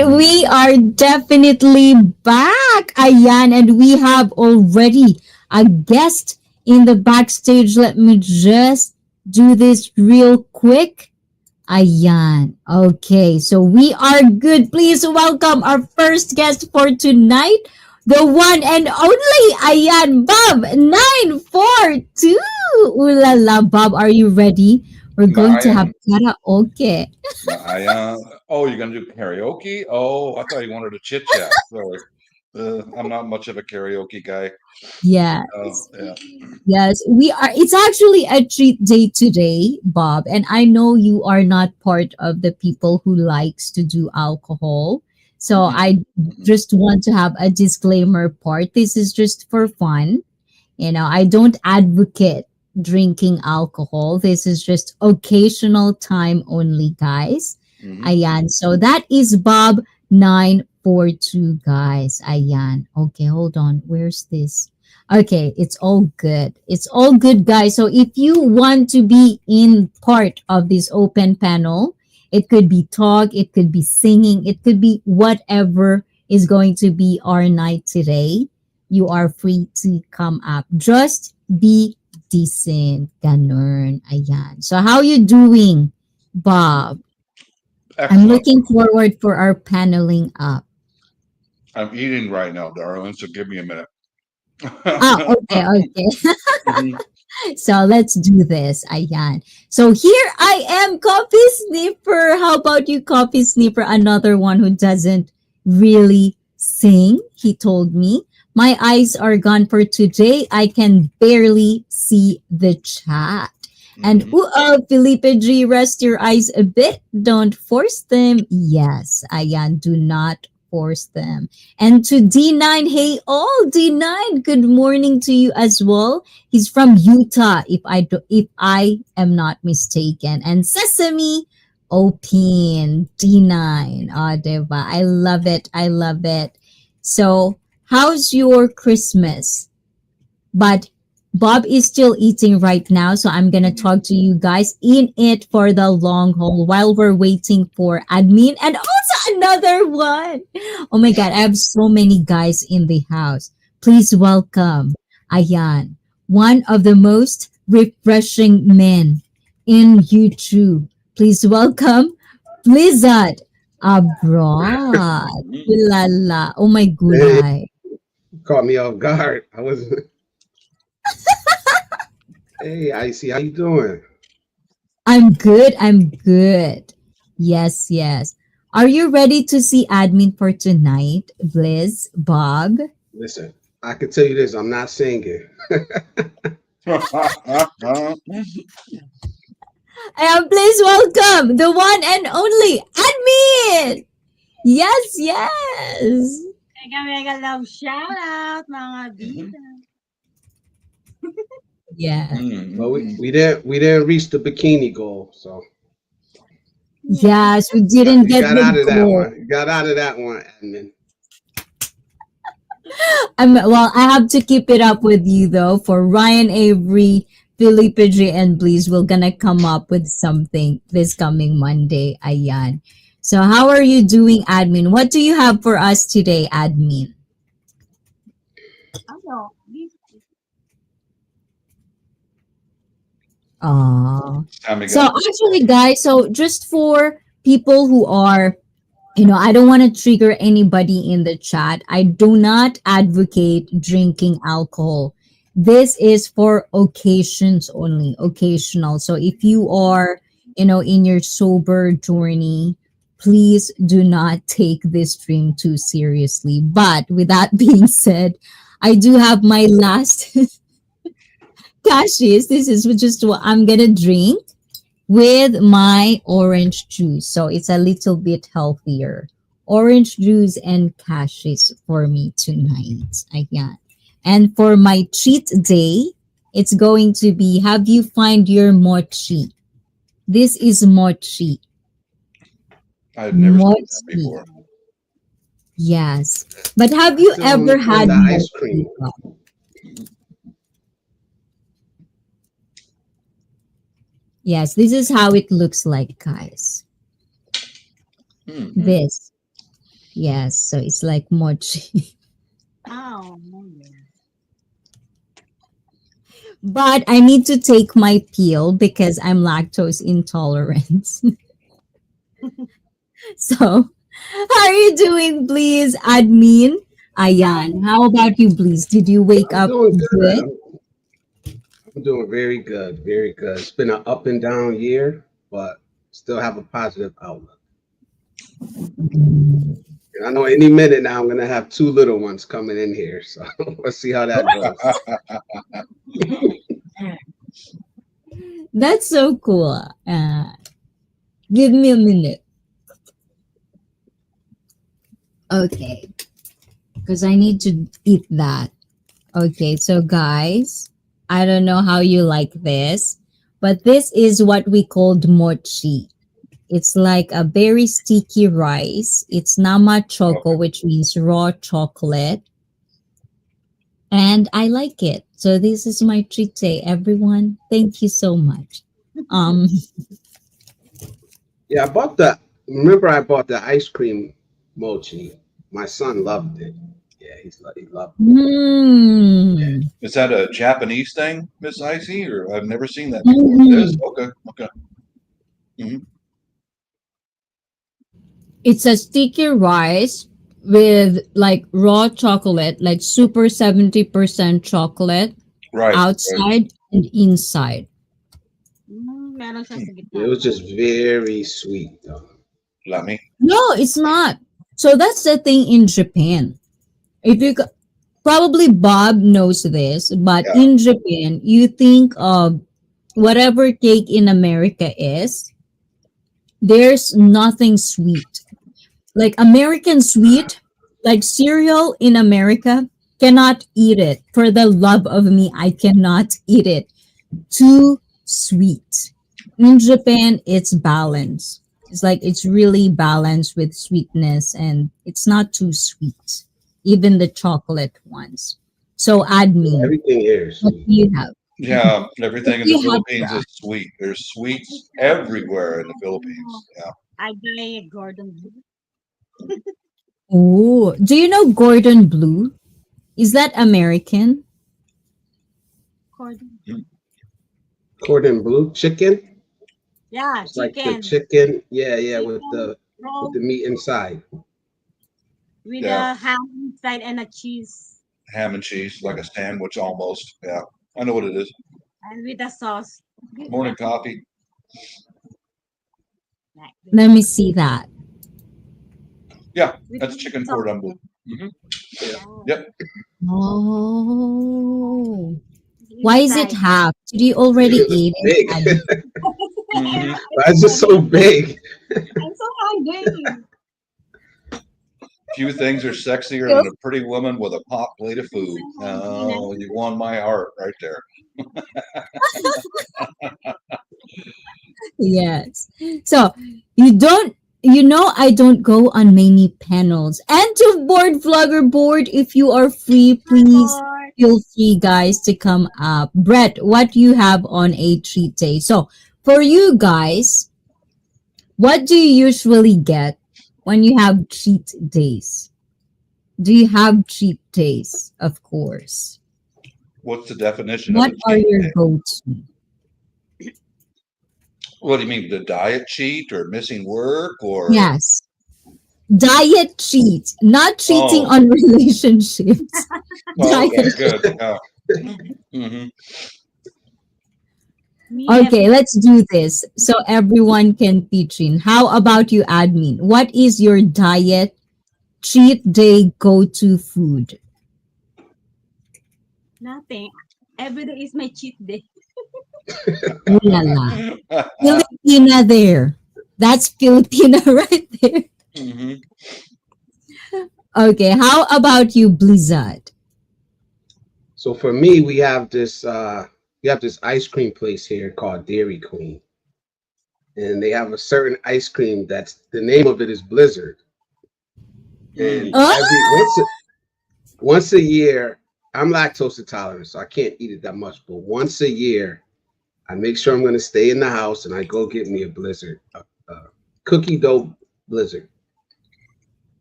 we are definitely back, Ayan, and we have already a guest in the backstage. Let me just do this real quick. Ayan. Okay, so we are good. Please welcome our first guest for tonight, the one and only Ayan Bob 942. Ooh la la, Bob, are you ready? We're No, going I to have am. karaoke. No, oh, you're gonna do karaoke? Oh, I thought you wanted to chit chat. Sorry, I'm not much of a karaoke guy. Yes. Yeah. Yes, we are. It's actually a treat day today, Bob. And I know you are not part of the people who likes to do alcohol. So Mm-mm, I mm-mm. just want to have a disclaimer part. This is just for fun. I don't advocate drinking alcohol. This is just occasional time only, guys. Mhm. Ayan. So that is Bob 942, guys. Ayan. Okay, hold on. Where's this? Okay, it's all good. It's all good, guys. So if you want to be in part of this open panel, it could be talk, it could be singing, it could be whatever is going to be our night today. You are free to come up. Just be decent. Ganun. Ayan. So how you doing, Bob? I'm Excellent. looking forward for our paneling up. I'm eating right now, darling, so give me a minute. Ah, okay, okay. Mhm. So let's do this. Ayan. So here I am, Coffee Sniffer. How about you, Coffee Sniffer? Another one who doesn't really sing. He told me. My eyes are gone for today. I can barely see the chat. And Mhm. Felipe G, rest your eyes a bit. Don't force them. Yes, Ayan, do not force them. And to D9, hey all, D9, good morning to you as well. He's from Utah, if I am not mistaken. And Sesame Opin D9. Ah, diba? I love it. I love it. So, how's your Christmas? But Bob is still eating right now, so I'm gonna Mhm. talk to you guys in it for the long haul while we're waiting for admin and also another one. Oh my god, I have so many guys in the house. Please welcome Ayan, one of the most refreshing men in YouTube. Please welcome Blizzard abroad. Mhm. Ulala. Oh my Hey, gulay. caught me off guard. I was, hey, Icy, how you doing? I'm good. I'm good. Yes, yes. Are you ready to see admin for tonight, Bliss, Bob? Listen, I can tell you this, I'm not singing. And please welcome the one and only admin. Yes, yes. Mega mega love shout out mga Mhm. bida. Yeah. But we, Mhm. we didn't we didn't reach the bikini goal, so Yeah. Yes, we you got didn't you get got the out of that goal. one. You got out of that one, admin. Well, I have to keep it up with you though. For Ryan Avery, Felipe J, and Bleeze, we're gonna come up with something this coming Monday. Ayan. So, how are you doing, admin? What do you have for us today, admin? Ano? This Time So again. actually, guys, so just for people who are, I don't want to trigger anybody in the chat. I do not advocate drinking alcohol. This is for occasions only, occasional. So if you are, in your sober journey, please do not take this stream too seriously. But with that being said, I do have my last cashews. This is just what I'm gonna drink with my orange juice. So it's a little bit healthier. Orange juice and cashews for me tonight. Ayan. And for my cheat day, it's going to be have you find your mochi. This is mochi. I've never seen that Mochi. before. Yes. But have I you still ever only find had the ice mochi? cream. Yes, this is how it looks like, guys. Mhm. This. Yes, so it's like mochi. Oh, yeah. But I need to take my pill because I'm lactose intolerant. So, how are you doing, please, admin? Ayan, how about you, please? Did you wake I'm up doing good. good? I'm doing very good, very good. It's been an up and down year, but still have a positive outlook. And I know any minute now I'm gonna have two little ones coming in here, so let's see how that goes. That's so cool. Give me a minute. Okay, because I need to eat that. Okay, so guys, I don't know how you like this, but this is what we called mochi. It's like a very sticky rice. It's nama choco, Okay. which means raw chocolate. And I like it. So this is my treat day, everyone. Thank you so much. Um, Yeah, I bought the. Remember, I bought the ice cream mochi. My son loved it. Yeah, he loved hmm. Is that a Japanese thing, Miss Icy? Or I've never seen that before. It is? Mhm. Okay. Okay. Hmm. It's a sticky rice with like raw chocolate, like super 70% chocolate Right. Right. outside and inside. Meron siya sa it. It gitna. was just very sweet, though. Lummy. No, it's not. So that's the thing in Japan. If you c- Probably Bob knows this, but Yeah. in Japan, you think of whatever cake in America is, there's nothing sweet. Like American sweet, like cereal in America, cannot eat it. For the love of me, I cannot eat it. Too sweet. In Japan, it's balanced. It's like it's really balanced with sweetness and it's not too sweet. Even the chocolate ones. So admin, Everything here is what do sweet. you have? Yeah. What Everything in do the you have Philippines for is us? sweet. There's sweets everywhere in the Philippines. Yeah. I buy Gordon Blue. Oh, do you know Gordon Blue? Is that American? Gordon. Cordon bleu chicken. Yeah, It's like the chicken. chicken. Yeah, yeah, Chicken with roll the meat inside. with Yeah. a ham inside and a cheese Ham and cheese, like a sandwich almost. Yeah. I know what it is. and with a sauce. Morning coffee. Like this. Let me see that. Yeah. With That's chicken sauce. cordon bleu. Hmm. Yeah. Yep. Oh, why is it Inside. half? Did you already Because it's eat it? big. Hmm. Why is it so big? I'm so hungry. Few things are sexier than a pretty woman with a hot plate of food. Oh, you won my heart right there. Yes. So I don't go on many panels. And to board vlogger board, if you are free, please Or feel free, guys, to come up. Brett, what you have on a treat day? So for you guys, what do you usually get when you have treat days? Do you have treat days? Of course. What's the definition of a What are cheat your day? go-to? What do you mean, the diet cheat or missing work or? Yes. Diet cheat, not cheating Oh, on relationships. oh, okay, Diet. good. Yeah. Hmm. me Okay, every let's do this so everyone can pitch in. How about you, admin? What is your diet cheat day go-to food? nothing. Every day is my cheat day. Ooh la la. Filipina there. That's Filipina right there. Hmm. Okay, how about you, Blizzard? So for me, we have this ice cream place here called Dairy Queen, and they have a certain ice cream that's the name of it is Blizzard. And Mm. Oh, every once a year, I'm lactose intolerant, so I can't eat it that much. But once a year, I make sure I'm going to stay in the house and I go get me a Blizzard, cookie dough Blizzard.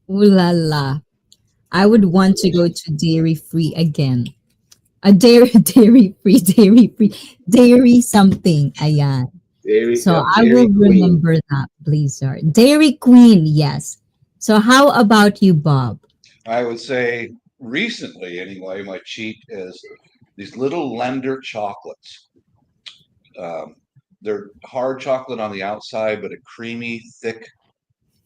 Ooh la la. I would want to go to dairy free again. A dairy dairy free, dairy something. Ayan. Dairy, So yep, I Dairy will Queen. remember that, Blizzard. Dairy Queen, yes. So how about you, Bob? I would say recently, anyway, my cheat is these little Lender chocolates. Um, they're hard chocolate on the outside, but a creamy, thick,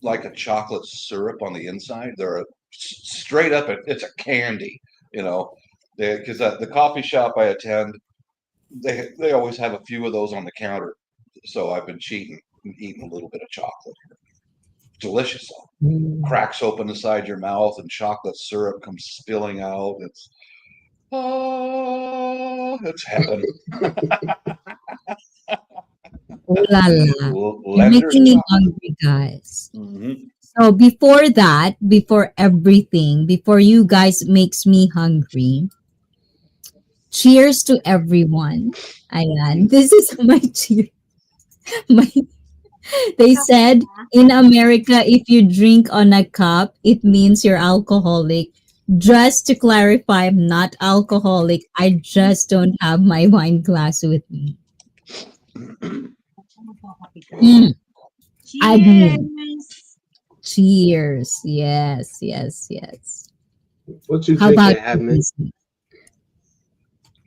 like a chocolate syrup on the inside. They're straight up, it's a candy, you know. Because the coffee shop I attend, they always have a few of those on the counter. So I've been cheating and eating a little bit of chocolate. Delicious. Mm. Cracks open inside your mouth and chocolate syrup comes spilling out. It's heaven. Ooh la la. You're Lender making me chocolate. hungry, guys. Hmm. So before that, before everything, before you guys makes me hungry, cheers to everyone. Ayan. This is my cheer. My, they said in America, if you drink on a cup, it means you're alcoholic. Just to clarify, I'm not alcoholic. I just don't have my wine glass with me. Oh, Mm, admin. Cheers. Cheers. Yes, yes, yes. What you How drinking, about you, Admin? Blizzard?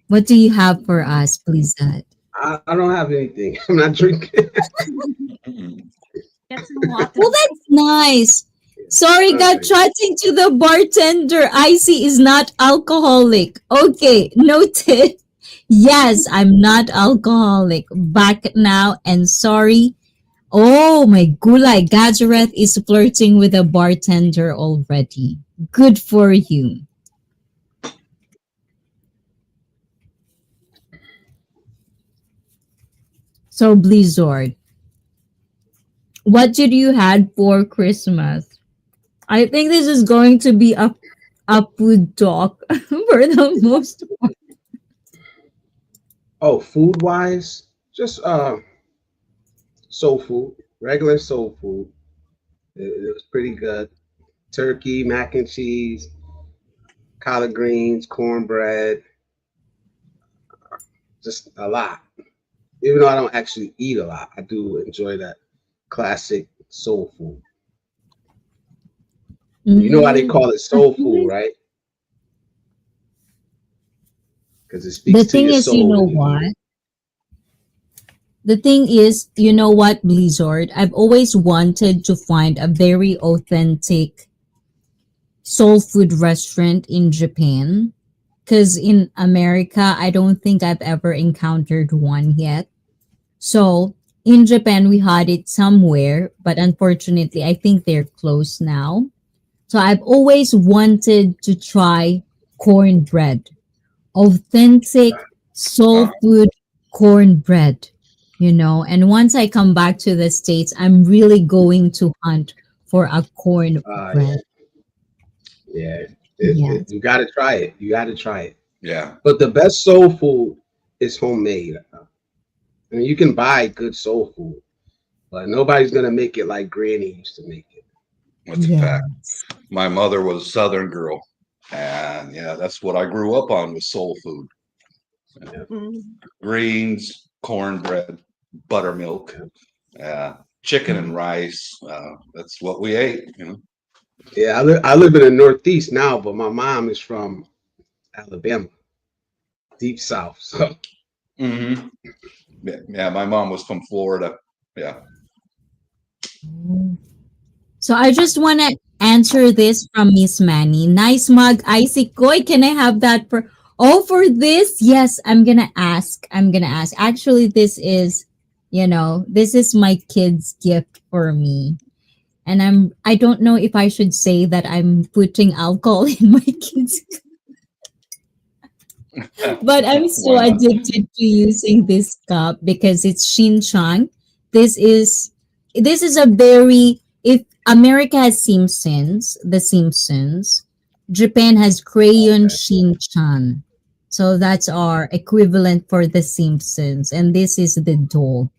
What do you have for us, Blizzard? I don't have anything. I'm not drinking. mm-mm. Get some water. Well, that's nice. Sorry, got Okay. chatting to the bartender. Icy is not alcoholic. Okay, noted. Yes, I'm not alcoholic. Back now and sorry. Oh my gulay. Gazareth is flirting with a bartender already. Good for you. So, Blizzard, what did you had for Christmas? I think this is going to be a food talk for the most part. Oh, food wise, just soul food, regular soul food. It was pretty good. Turkey, mac and cheese, collard greens, cornbread, just a lot. Even though I don't actually eat a lot, I do enjoy that classic soul food. You know why they Mm, call it soul food, right? Because it the speaks to thing your is, you soul know when you eat what? it. The thing is, you know what, Blizzard? I've always wanted to find a very authentic soul food restaurant in Japan. Because in America, I don't think I've ever encountered one yet. So in Japan, we had it somewhere, but unfortunately, I think they're closed now. So I've always wanted to try cornbread, authentic soul Wow. food cornbread, And once I come back to the States, I'm really going to hunt for a Yeah, cornbread. yeah. Yes. You got to try it. You got to try it. Yeah. But the best soul food is homemade. I mean, you can buy good soul food, but nobody's gonna make it like Granny used to make it. That's a fact. Yes. My mother was a Southern girl. And yeah, that's what I grew up on was soul food. Yeah, Mm. Greens, cornbread, buttermilk, yeah. chicken and rice. That's what we ate. Yeah, I live in the Northeast now, but my mom is from Alabama, deep South. So Hmm. Yeah, yeah, my mom was from Florida. Yeah. So I just want to answer this from Miss Manny. Nice mug, Icy Koi. Can I have that for? Oh, for this? Yes, I'm gonna ask. I'm gonna ask. Actually, this is my kid's gift for me. And I don't know if I should say that I'm putting alcohol in my kids, but I'm so Why not? addicted to using this cup because it's Shin-chan. This is this is a very if America has Simpsons, The Simpsons, Japan has Crayon okay. Shin-chan. So that's our equivalent for The Simpsons, and this is the dog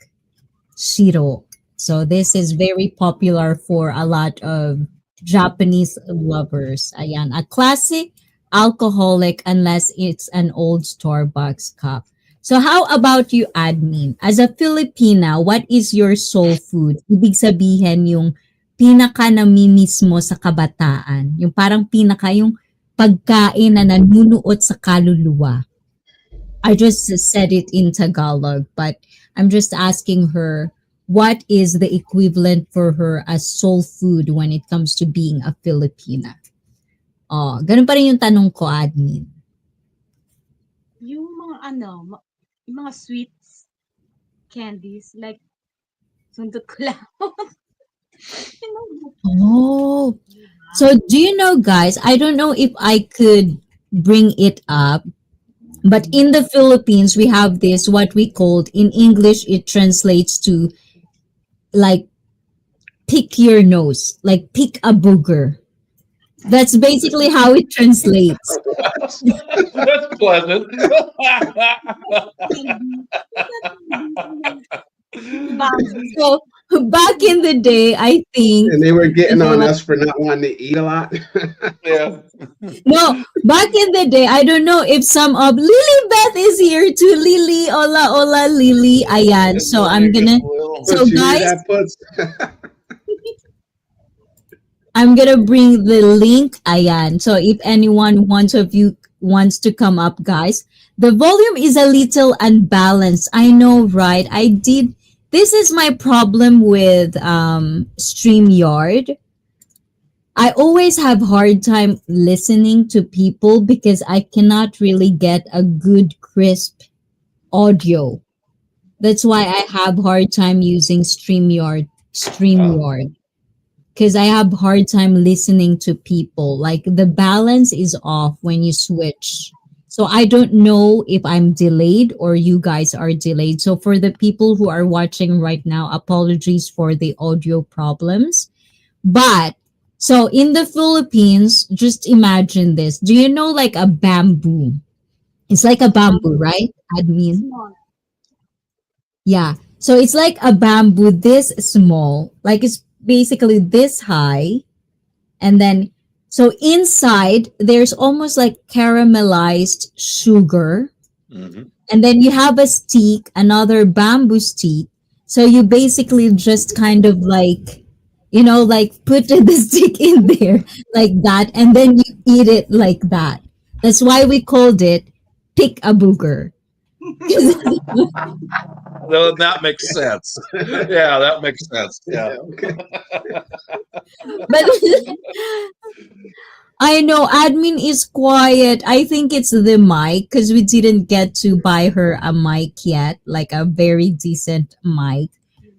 Shiro. So this is very popular for a lot of Japanese lovers. Ayan. A classic alcoholic unless it's an old Starbucks cup. So how about you, admin? As a Filipina, what is your soul food? Ibig sabihin yung pinaka namimiss mo sa kabataan. Yung parang pinaka yung pagkain na nanunuot sa kaluluwa. I just said it in Tagalog, but I'm just asking her what is the equivalent for her as soul food when it comes to being a Filipina. Oh, ganun pa rin yung tanong ko, admin. Yung mga yung mga sweets, candies, like sundot ko lang. You know, Oh, so do you know, guys? I don't know if I could bring it up, but in the Philippines, we have this what we called in English, it translates to like pick your nose, like pick a booger. That's basically how it translates. That's pleasant. candy. Bamboo. So back in the day, I think And they were getting you know, on like, us for not wanting to eat a lot. Yeah. no, back in the day, I don't know if some of Lily Beth is here too. Lily, hola, hola, Lily. Ayan. So I'm gonna. So Puts, you hear guys, that, Puts? I'm gonna bring the link. Ayan. So if anyone wants to come up, guys, the volume is a little unbalanced. I know, right? I did. This is my problem with StreamYard. I always have hard time listening to people because I cannot really get a good crisp audio. That's why I have hard time using StreamYard. Oh, StreamYard because I have hard time listening to people. Like the balance is off when you switch. So I don't know if I'm delayed or you guys are delayed. So for the people who are watching right now, apologies for the audio problems. But so in the Philippines, just imagine this. Do you know like a bamboo? It's like a bamboo, Bamboo. right? Admin. Small. Yeah. So it's like a bamboo this small, like it's basically this high. And then, so inside, there's almost like caramelized sugar. mhm. And then you have a stick, another bamboo stick. So you basically just kind of like, like put the stick in there like that. And then you eat it like that. That's why we called it pick a booger. No, that makes sense. Yeah, that makes sense. Yeah. Okay. But I know admin is quiet. I think it's the mic because we didn't get to buy her a mic yet, like a very decent mic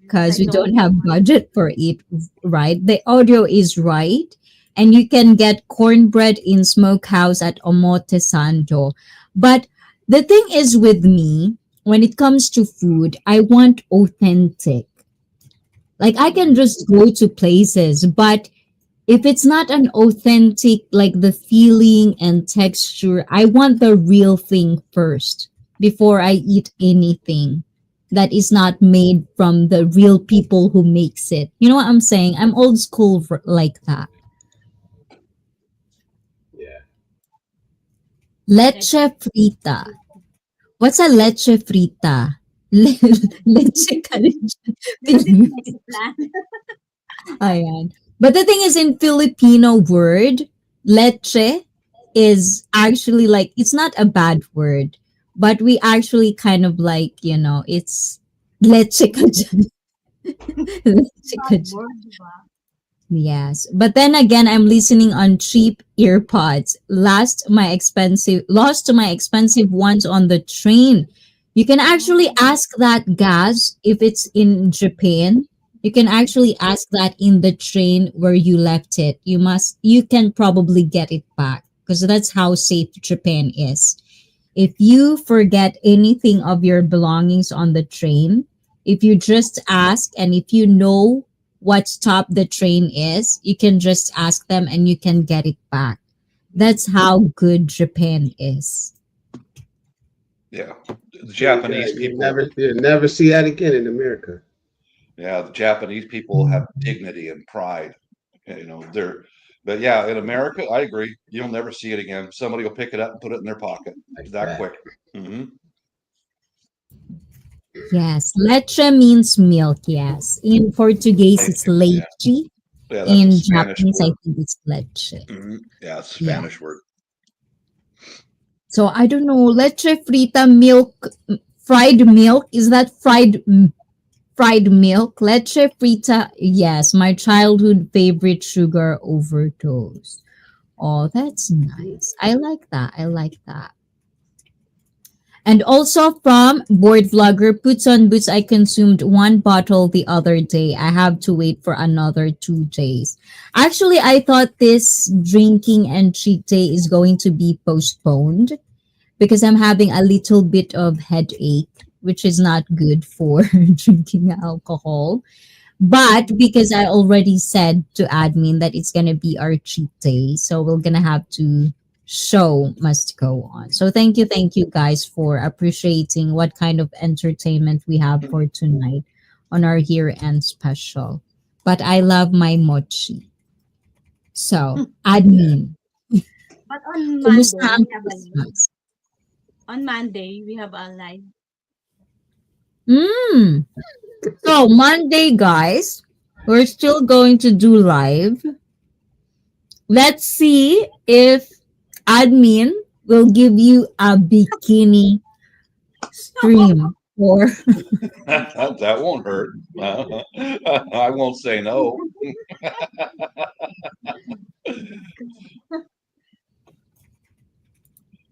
because I we told don't have budget for it, right? The audio is right. And you can get cornbread in Smokehouse at Omote Santo. But the thing is with me, when it comes to food, I want authentic. Like I can just go to places, but if it's not an authentic, like the feeling and texture, I want the real thing first before I eat anything that is not made from the real people who makes it. You know what I'm saying? I'm old school like that. Yeah. Leche frita. What's a leche frita? Leche ka rin Because siya. it's Mexican. Ayan. But the thing is, in Filipino word, leche is actually like, it's not a bad word, but we actually kind of like, it's leche ka dyan. Leche ka Bad dyan. word, diba? Yes. But then again, I'm listening on cheap earpods. Lost to my expensive ones on the train. You can actually ask that, Gaz, if it's in Japan. You can actually ask that in the train where you left it. You can probably get it back because that's how safe Japan is. If you forget anything of your belongings on the train, if you just ask and if you know what stop the train is, you can just ask them and you can get it back. That's how good Japan is. Yeah. The Yeah, Japanese people, you'll never see that again in America. yeah, the Japanese people have dignity and pride. But yeah, in America, I agree. You'll never see it again. Somebody will pick it up and put it in their pocket like that that. quick. Hmm. Yes, leche means milk. Yes, in Portuguese it's Yeah, leite. yeah, that's a In Spanish Japanese, I word. think it's leche. Yeah, it's a Yeah. Spanish word. So I don't know, leche frita milk, fried milk. Is that fried milk? Leche frita. Yes, my childhood favorite sugar overdose. Oh, that's nice. I like that. I like that. And also from Board Vlogger, Puts on Boots, I consumed one bottle the other day. I have to wait for another 2 days. Actually, I thought this drinking and cheat day is going to be postponed because I'm having a little bit of headache, which is not good for drinking alcohol. But because I already said to admin that it's gonna be our cheat day, so we're gonna have to show must go on. So thank you guys for appreciating what kind of entertainment we have for tonight on our year end special. But I love my mochi. So admin, But on kumusta Monday, ang we have a live. Christmas? On Monday, we have a live. Mm. So Monday, guys, we're still going to do live. Let's see if admin will give you a bikini stream or That won't hurt. I won't say no.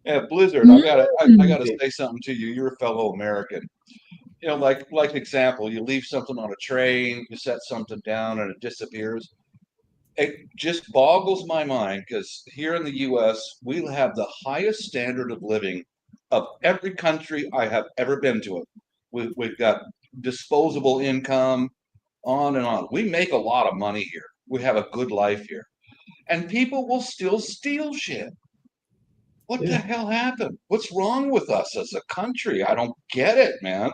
Yeah, Blizzard, I gotta mm, say something to you. You're a fellow American. Like example, you leave something on a train, you set something down, and it disappears. It just boggles my mind because here in the U.S. we have the highest standard of living of every country I have ever been to. We've got disposable income, on and on. We make a lot of money here. We have a good life here, and people will still steal shit. What the Yeah. hell happened? What's wrong with us as a country? I don't get it, man.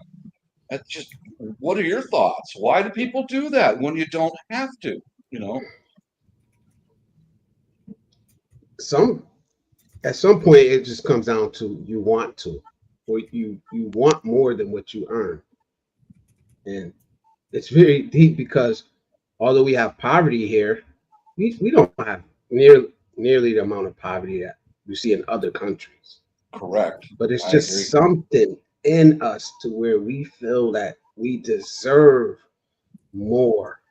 That's just, what are your thoughts? Why do people do that when you don't have to? You know, Some at some point it just comes down to you want to, or you want more than what you earn, and it's very deep because although we have poverty here, we don't have nearly the amount of poverty that you see in other countries. correct. But it's I agree. just something in us to where we feel that we deserve more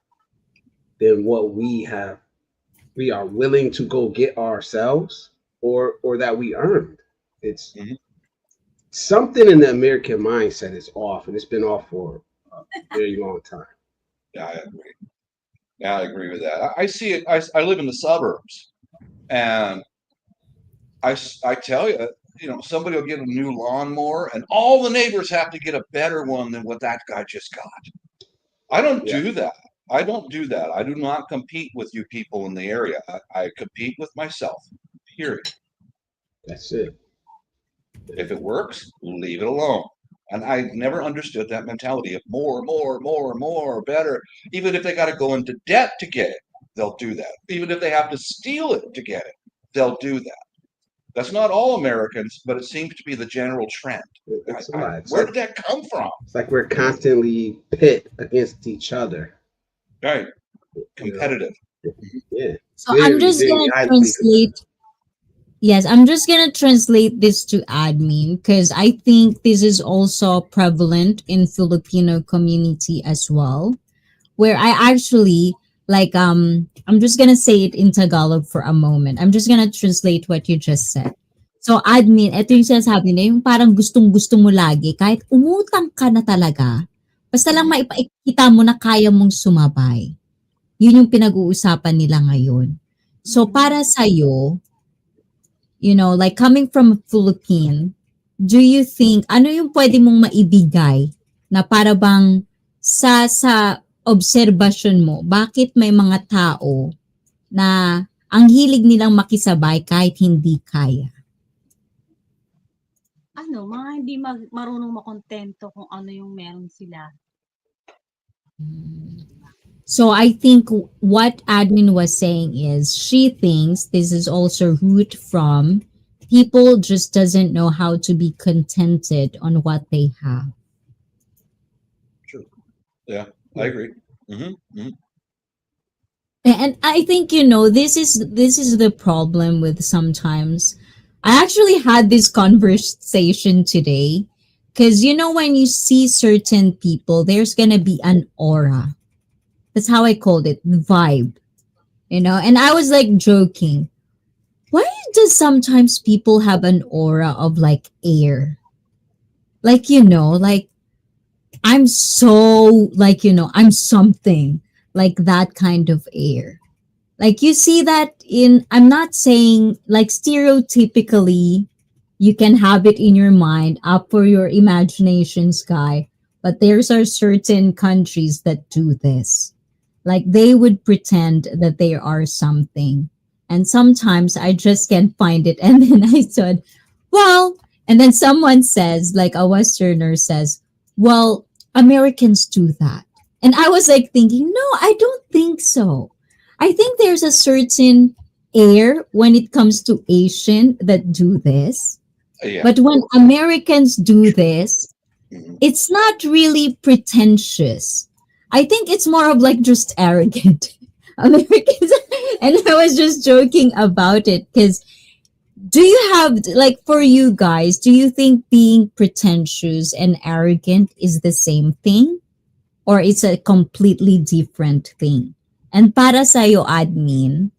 than what we are willing to go get ourselves, or that we earned. It's Mhm. something in the American mindset is off, and it's been off for a very long time. Yeah, I agree. Yeah, I agree with that. I see it. I live in the suburbs, and I tell you, somebody will get a new lawnmower, and all the neighbors have to get a better one than what that guy just got. I don't Yeah, do that. I don't do that. I do not compete with you people in the area. I compete with myself. Period. that's it. If it works, leave it alone. And I never understood that mentality of more, more, more, more, better. Even if they got to go into debt to get it, they'll do that. Even if they have to steal it to get it, they'll do that. That's not all Americans, but it seems to be the general trend. It's a lot. Where did that come from? It's like we're constantly pit against each other. Right. You know, Competitive. yeah, so I'm very, just very gonna highly competitive. translate. Yes, I'm just gonna translate this to admin because I think this is also prevalent in Filipino community as well. Where I actually I'm just gonna say it in Tagalog for a moment. I'm just gonna translate what you just said. So admin, ito yung sinasabi na yung parang gustong-gusto mo lagi kahit umutang ka na talaga. Basta lang maipakita mo na kaya mong sumabay. Yun yung pinag-uusapan nila ngayon. So para sa'yo, like coming from a Philippine, do you think, ano yung pwede mong maibigay na para bang sa obserbasyon mo, bakit may mga tao na ang hilig nilang makisabay kahit hindi kaya? Mga hindi marunong makontento kung ano yung meron sila. So I think what admin was saying is she thinks this is also root from people just doesn't know how to be contented on what they have. Sure. Yeah, I agree. Hmm. Hmm. And I think this is the problem with sometimes. I actually had this conversation today because when you see certain people, there's gonna be an aura. That's how I called it, the vibe. And I was like joking. Why does sometimes people have an aura of like air? Like like I'm so like I'm something like that kind of air. Like you see that I'm not saying like stereotypically you can have it in your mind, up for your imagination, Sky, but there's are certain countries that do this. Like they would pretend that they are something. And sometimes I just can't find it. And then I said, well, and then someone says, like a Westerner says, well, Americans do that. And I was like thinking, no, I don't think so. I think there's a certain air when it comes to Asian that do this. Yeah. But when Americans do this, Hmm. it's not really pretentious. I think it's more of like just arrogant. Americans, and I was just joking about it because do you have like for you guys, do you think being pretentious and arrogant is the same thing or it's a completely different thing? And para sa'yo, admin,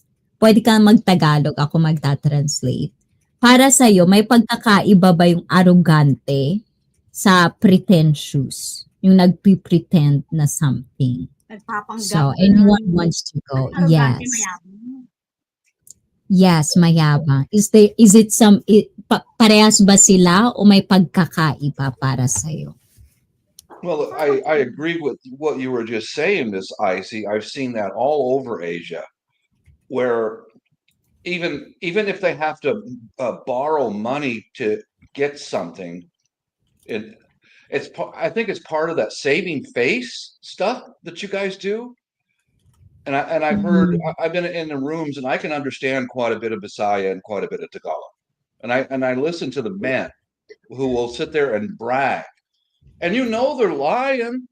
pwede kang magtagalog, ako magta-translate. Para sa'yo, may pagkakaiba ba yung arrogante sa pretentious? Yung nagpipretend na something. Nagpapanggap, So, anyone ganun. wants to go? Arrogante, Yes. mayabang. Yes, mayabang. Is it parehas ba sila o may pagkakaiba para sa'yo? Well, I agree with what you were just saying, Miss Icy. I've seen that all over Asia, where even if they have to borrow money to get something, it I think it's part of that saving face stuff that you guys do. And I've heard Mhm. I've been in the rooms and I can understand quite a bit of Bisaya and quite a bit of Tagalog. And I listen to the men who will sit there and brag. And they're lying.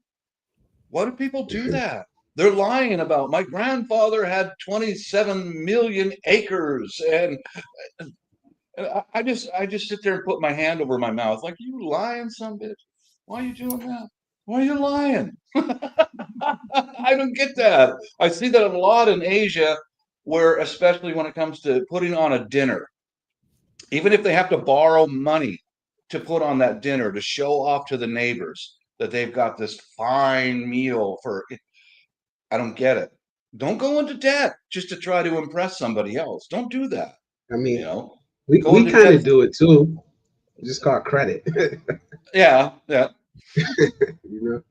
Why do people do that? They're lying about my grandfather had 27 million acres, and I just sit there and put my hand over my mouth like you lying, some bitch. Why are you doing that? Why are you lying? I don't get that. I see that a lot in Asia, where especially when it comes to putting on a dinner, even if they have to borrow money to put on that dinner to show off to the neighbors that they've got this fine meal for. I don't get it. Don't go into debt just to try to impress somebody else. Don't do that. I You mean, know, we, go we into kind debt. of do it too. It's just called credit. Yeah, yeah. you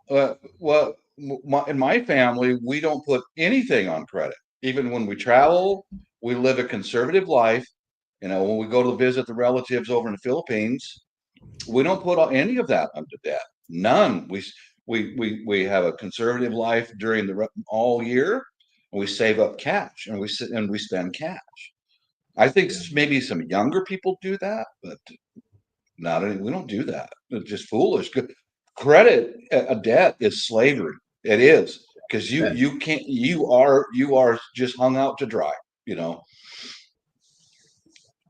know? Well, in my family, we don't put anything on credit. Even when we travel, we live a conservative life. When we go to visit the relatives over in the Philippines, we don't put any of that onto debt. None. We have a conservative life during all year, and we save up cash, and we spend cash. I think maybe some younger people do that, but not any. We don't do that. It's just foolish. Credit, a debt is slavery. It is because you Yeah. you can't. You are just hung out to dry. You know.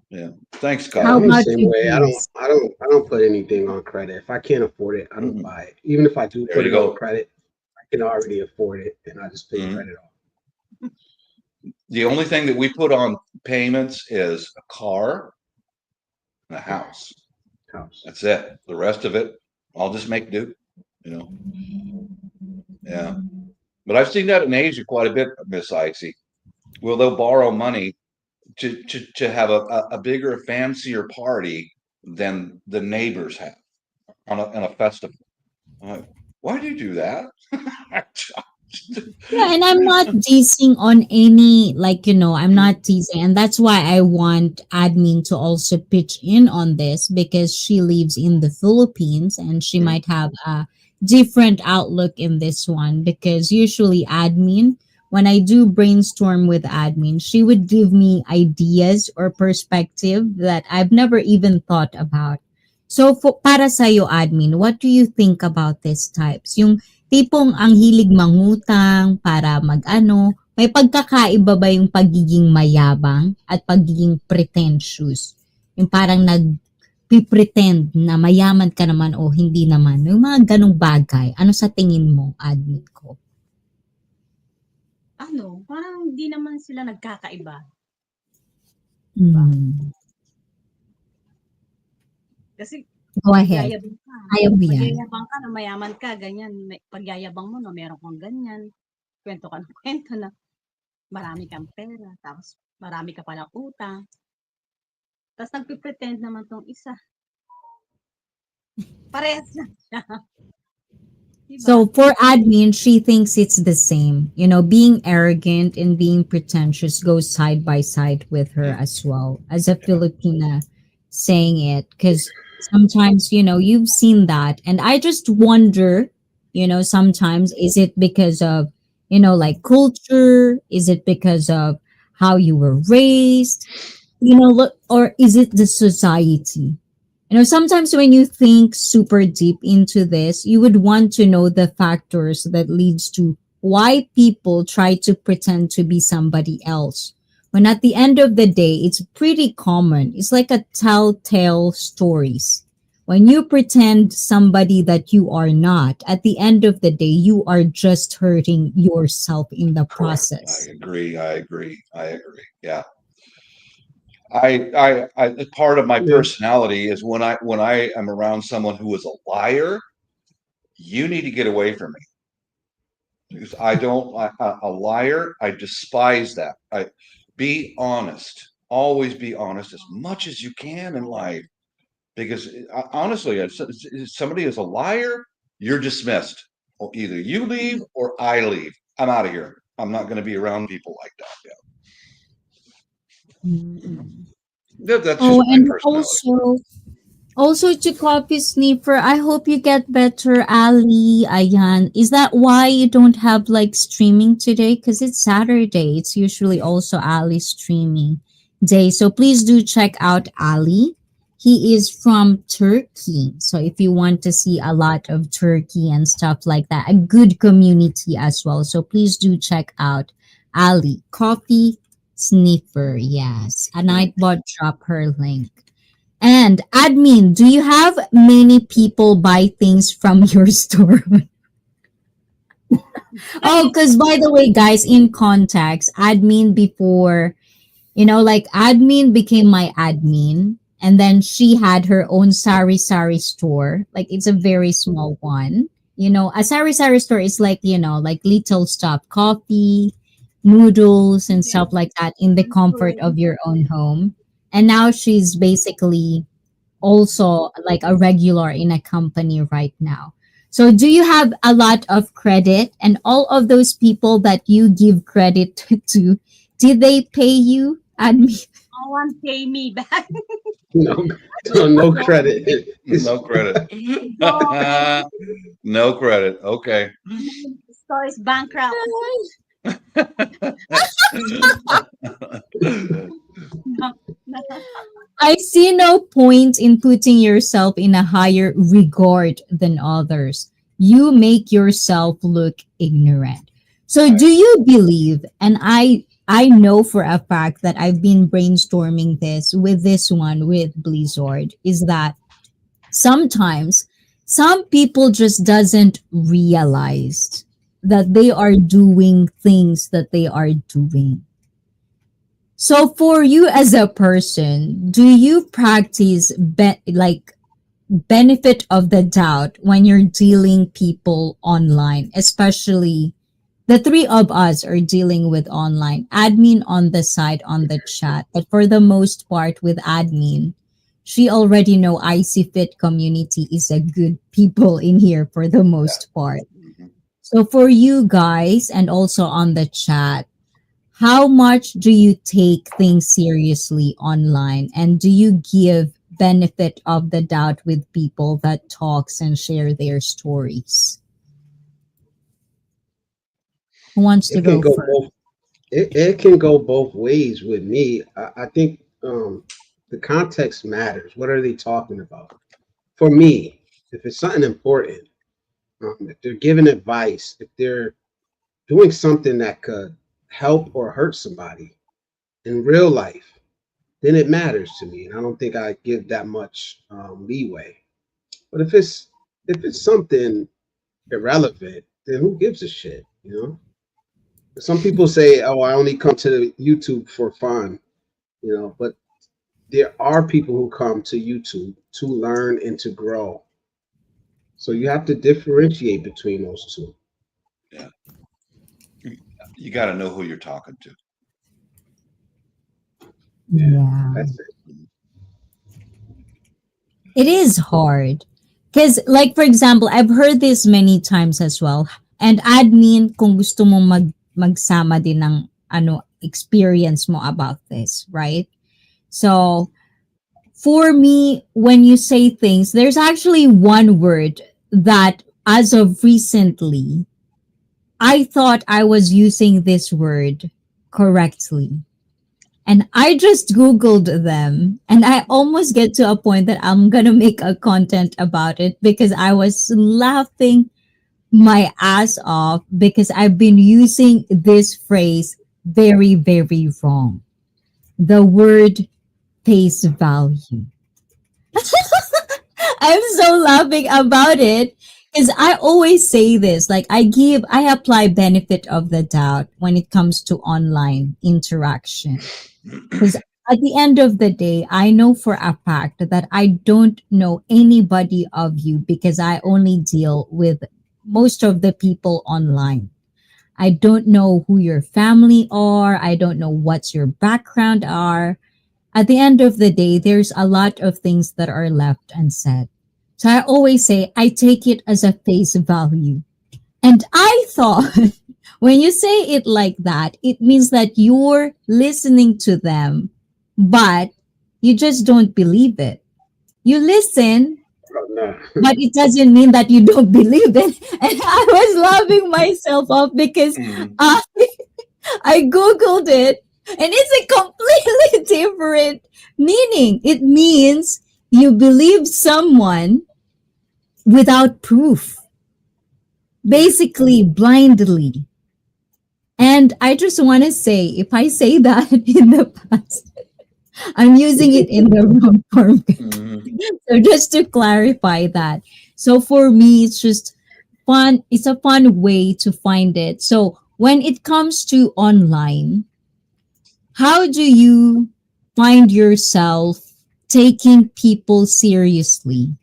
Yeah. Thanks, Yeah, How Scott. I'm the about same you, way. I don't James? I don't I don't put anything on credit. If I can't afford it, I don't Mhm. buy it. Even if I do There put you it on go. credit, I can already afford it and I just pay Mhm. credit off. The only thing that we put on payments is a car and a house. House. That's it. The rest of it, I'll just make do. You know. Yeah. But I've seen that in Asia quite a bit, Miss Icy. Well, they'll borrow money to have a bigger, fancier party than the neighbors have on a festival. I'm like, why do you do that? Yeah, and I'm not teasing on any, like, I'm not teasing. And that's why I want admin to also pitch in on this because she lives in the Philippines and she might have a different outlook in this one, because usually admin, when I do brainstorm with admin, she would give me ideas or perspective that I've never even thought about. So for, para sa'yo admin, what do you think about these types? Yung tipong ang hilig mangutang para mag-ano, may pagkakaiba ba yung pagiging mayabang at pagiging pretentious? Yung parang pretend na mayaman ka naman o hindi naman. Yung mga ganong bagay. Ano sa tingin mo, admin ko? Ano, parang hindi naman sila nagkakaiba. Hmm. Kasi Go ahead. magyayabang ka. Ayaw mo yan. Magyayabang ka na mayaman ka, ganyan. Pagyayabang mo na meron kang ganyan. Kwento ka ng kwento na marami kang pera, tapos marami ka palang utang. Tapos nagpipretend naman tong isa. Parehas lang siya. Diba? So for admin, she thinks it's the same. You know, being arrogant and being pretentious goes side by side with her as well, as a Filipina saying it. Because sometimes, you know, you've seen that. And I just wonder, you know, sometimes is it because of, you know, like culture? Is it because of how you were raised? You know, look, or is it the society? You know, sometimes when you think super deep into this, you would want to know the factors that leads to why people try to pretend to be somebody else. When at the end of the day, it's pretty common. It's like a telltale stories. When you pretend somebody that you are not, at the end of the day, you are just hurting yourself in the process. I agree. I agree. I agree. Yeah. I part of my Yeah. personality is when I am around someone who is a liar, you need to get away from me because I don't a liar. I despise that. I be honest. Always be honest as much as you can in life because honestly, if somebody is a liar, you're dismissed. Or either you leave or I leave. I'm out of here. I'm not going to be around people like that. Mm-mm. Yeah. That's Oh, just my and personality. also to copy sniffer, I hope you get better, Ali. Ayan. Is that why you don't have like streaming today? Because it's Saturday. It's usually also Ali streaming day. So please do check out Ali. He is from Turkey. So if you want to see a lot of Turkey and stuff like that, a good community as well. So please do check out Ali. Coffee sniffer. Yes. A Nightbot drop her link. And admin, do you have many people buy things from your store? Oh, because by the way, guys, in context, admin before, you know, like admin became my admin. And then she had her own sari store. Like it's a very small one. You know, a sari store is like, you know, like little stuff, coffee, noodles, and Yes. stuff like that in the comfort of your own home. And now she's basically also like a regular in a company right now. So do you have a lot of credit, and all of those people that you give credit to, did they pay you? Admin? No one pay me back. No, no credit. No credit. No, No credit. Okay. the store is bankrupt. No, no. I see no point in putting yourself in a higher regard than others. You make yourself look ignorant. So do you believe, and I know for a fact that I've been brainstorming this with this one with Blizzard, is that sometimes some people just doesn't realize that they are doing things that they are doing. So for you as a person, do you practice like benefit of the doubt when you're dealing people online, especially the three of us are dealing with online admin on the side on the chat, but for the most part with admin, she already know IC Fit community is a good people in here for the most part. Mhm. So for you guys and also on the chat, how much do you take things seriously online, and do you give benefit of the doubt with people that talks and share their stories? Who wants to It can go go first? both. It can go both ways with me. I think the context matters. What are they talking about? For me, if it's something important, if they're giving advice, if they're doing something that could help or hurt somebody in real life, then it matters to me, and I don't think I give that much leeway. But if it's something irrelevant, then who gives a shit? You know. Some people say, "Oh, I only come to YouTube for fun," but there are people who come to YouTube to learn and to grow. So you have to differentiate between those two. Yeah. You got to know who you're talking to. Yeah, Yeah. that's it. It is hard. Because, like, for example, I've heard this many times as well. And admin, kung gusto mo magsama din ng experience mo about this, right? So, for me, when you say things, there's actually one word that, as of recently, I thought I was using this word correctly. And I just Googled them and I almost get to a point that I'm going to make a content about it because I was laughing my ass off because I've been using this phrase very, very wrong. The word face value. I'm so laughing about it because I always say this, like I apply benefit of the doubt when it comes to online interaction. Because at the end of the day, I know for a fact that I don't know anybody of you because I only deal with most of the people online. I don't know who your family are. I don't know what's your background are. At the end of the day, there's a lot of things that are left unsaid. So I always say I take it as a face value. And I thought when you say it like that, it means that you're listening to them, but you just don't believe it. You listen, Oh, no. but it doesn't mean that you don't believe it. And I was laughing myself off because Mhm. I, I Googled it and it's a completely different meaning. It means you believe someone without proof, basically blindly. And I just want to say, if I say that in the past, I'm using it in the wrong form. Mhm. So just to clarify that. So for me, it's just fun. It's a fun way to find it. So when it comes to online, how do you find yourself taking people seriously?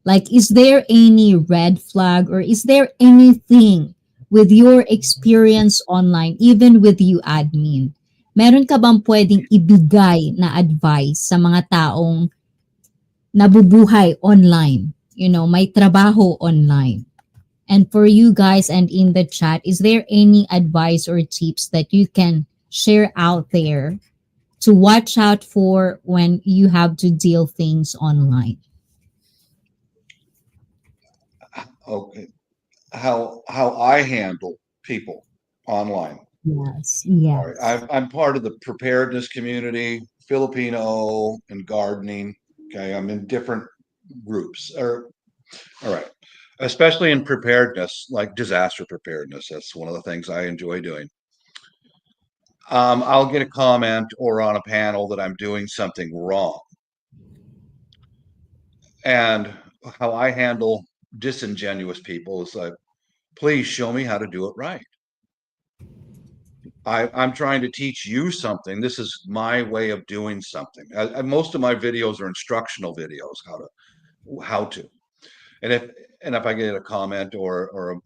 Like, is there any red flag or is there anything with your experience online, even with you admin? Meron ka bang pwedeng ibigay na advice sa mga taong nabubuhay online? You know, may trabaho online. And for you guys and in the chat, is there any advice or tips that you can share out there to watch out for when you have to deal things online? Okay. How I handle people online. Yes, All right. yes. I'm part of the preparedness community, Filipino and gardening. Okay. I'm in different groups. All right. Especially in preparedness, like disaster preparedness. That's one of the things I enjoy doing. I'll get a comment or on a panel that I'm doing something wrong. And how I handle disingenuous people is like, please show me how to do it right. I'm trying to teach you something. This is my way of doing something. Most of my videos are instructional videos, how to. And if I get a comment or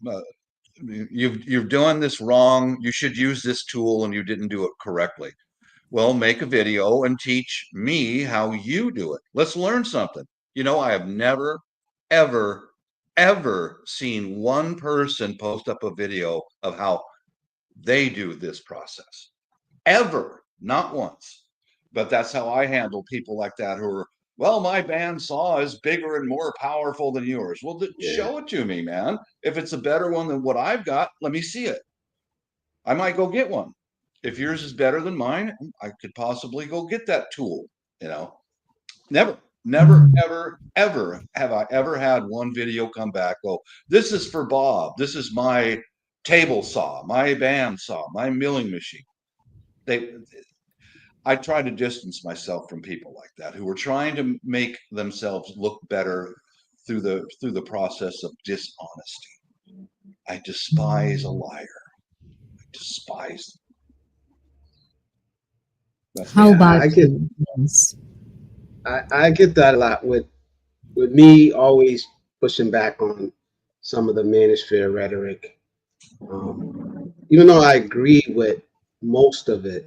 you're doing this wrong, you should use this tool and you didn't do it correctly. Well, make a video and teach me how you do it. Let's learn something. I have never, ever, ever seen one person post up a video of how they do this process. Ever, not once. But that's how I handle people like that who are, well, my bandsaw is bigger and more powerful than yours. Well, Yeah. show it to me, man. If it's a better one than what I've got, let me see it. I might go get one. If yours is better than mine, I could possibly go get that tool. You know, never, never, ever, ever have I ever had one video come back, go, this is for Bob. This is my table saw, my band saw, my milling machine. I try to distance myself from people like that who are trying to make themselves look better through the process of dishonesty. I despise a liar. I despise them. That's How me. Yeah, about you? Yes. I get that a lot with me always pushing back on some of the manosphere rhetoric. Even though I agree with most of it,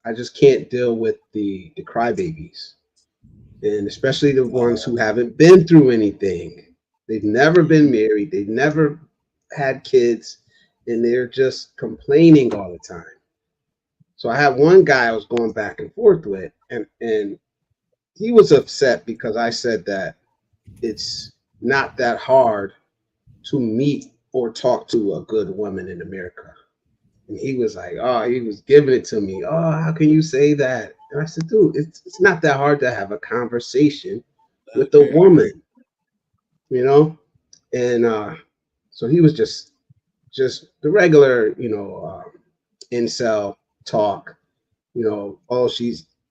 I just can't deal with the crybabies, and especially the ones who haven't been through anything. They've never been married, they've never had kids, and they're just complaining all the time. So I had one guy I was going back and forth with, and he was upset because I said that it's not that hard to meet or talk to a good woman in America. And he was like, oh, he was giving it to me. Oh, how can you say that? And I said, dude, it's not that hard to have a conversation with a woman, you know? And so he was just the regular, incel talk, oh,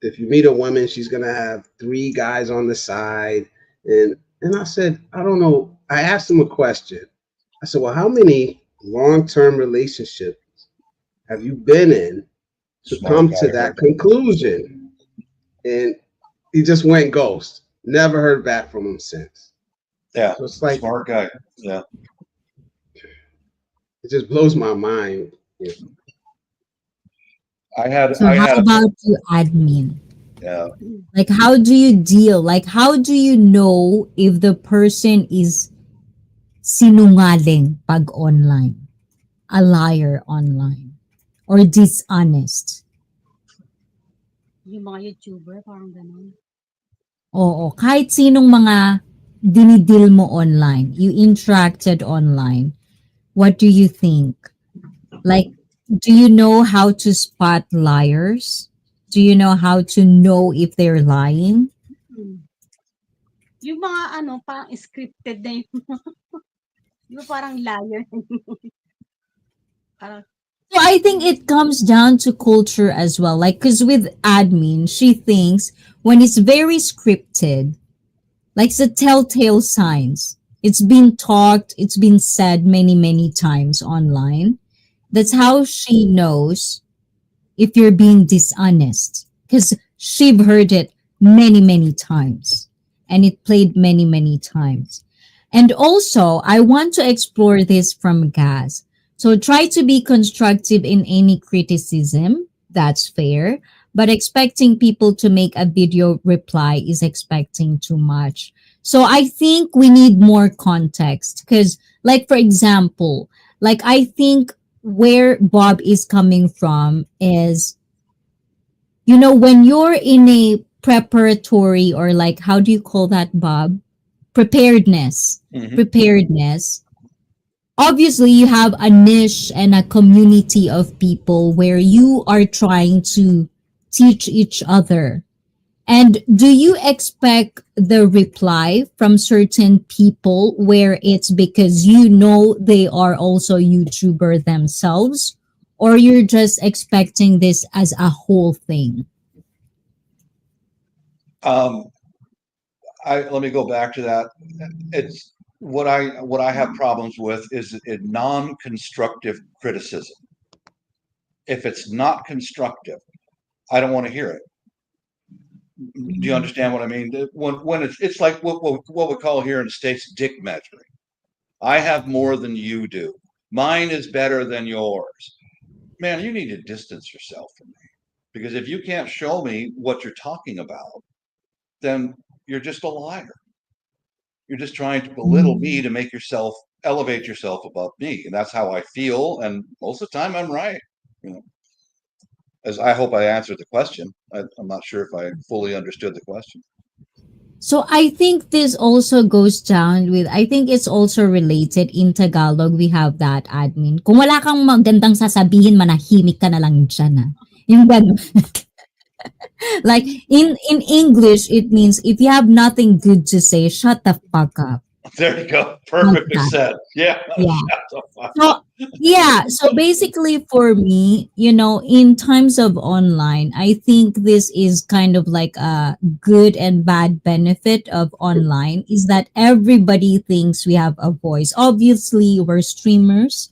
if you meet a woman, she's gonna have three guys on the side. And I said, I don't know. I asked him a question. I said, well, how many long-term relationships have you been in to Smart come guy to right that there. conclusion? And he just went ghost. Never heard back from him since. Yeah, So it's like smart guy. Yeah. it just blows my mind. Yeah. So I how had about you, admin? yeah. Like, how do you deal? Like, how do you know if the person is sinungaling pag online, a liar online, or dishonest? Yung mga YouTuber, parang ganun. Oo, kahit sinong mga dinidil mo online, you interacted online, what do you think? Like, do you know how to spot liars? Do you know how to know if they're lying? Yung mga parang scripted na yung yung parang liar. Parang, So I think it comes down to culture as well. Like, because with admin, she thinks when it's very scripted, like it's a telltale signs. It's been talked, it's been said many, many times online. That's how she knows if you're being dishonest. Because she've heard it many, many times. And it played many, many times. And also, I want to explore this from Gaz. So try to be constructive in any criticism. That's fair. But expecting people to make a video reply is expecting too much. So I think we need more context. Because, like, for example, like, I think where Bob is coming from is, when you're in a preparatory, or like, how do you call that, Bob? Preparedness. Mhm. Preparedness. Obviously, you have a niche and a community of people where you are trying to teach each other. And do you expect the reply from certain people where it's because they are also YouTuber themselves, or you're just expecting this as a whole thing? Let me go back to that. It's what I have problems with is a non-constructive criticism. If it's not constructive, I don't want to hear it. Do you understand what I mean? When it's like what we call here in the States dick measuring. I have more than you do. Mine is better than yours. Man, you need to distance yourself from me, because if you can't show me what you're talking about, then you're just a liar. You're just trying to belittle me to make yourself elevate yourself above me, and that's how I feel. And most of the time, I'm right. You know, as I hope I answered the question. I'm not sure if I fully understood the question. So I think this also goes down with, I think it's also related in Tagalog. We have that admin. Kung wala kang magandang sasabihin, manahimik ka na lang dyan. Ah. Yung ganun. Like in English, it means if you have nothing good to say, shut the fuck up. There you go. Like Perfectly that. said. Yeah. Yeah. Shut the fuck So up. yeah, so basically for me, in times of online, I think this is kind of like a good and bad benefit of online is that everybody thinks we have a voice. Obviously, we're streamers,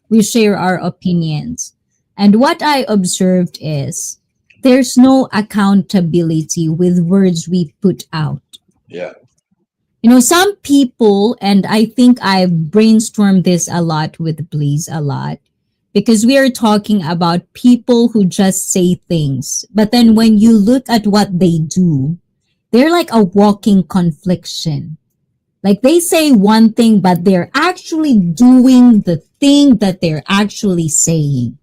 we share our opinions. And what I observed is there's no accountability with words we put out. Yeah. Some people, and I think I've brainstormed this a lot with Bleeze a lot, because we are talking about people who just say things. But then when you look at what they do, they're like a walking confliction. Like they say one thing, but they're actually doing the thing that they're actually saying.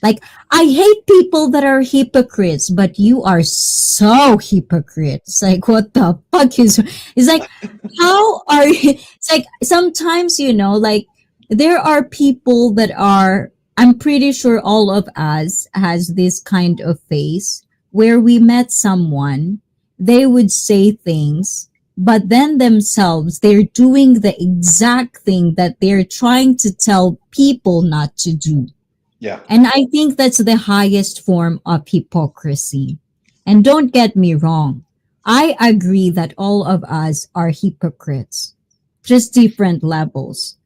Like, I hate people that are hypocrites, but you are so hypocrites. Like, what the fuck is, it's like, how are you, it's like, sometimes, like, there are people that are, I'm pretty sure all of us has this kind of face where we met someone, they would say things, but then themselves, they're doing the exact thing that they're trying to tell people not to do. Yeah. And I think that's the highest form of hypocrisy. And don't get me wrong, I agree that all of us are hypocrites, just different levels.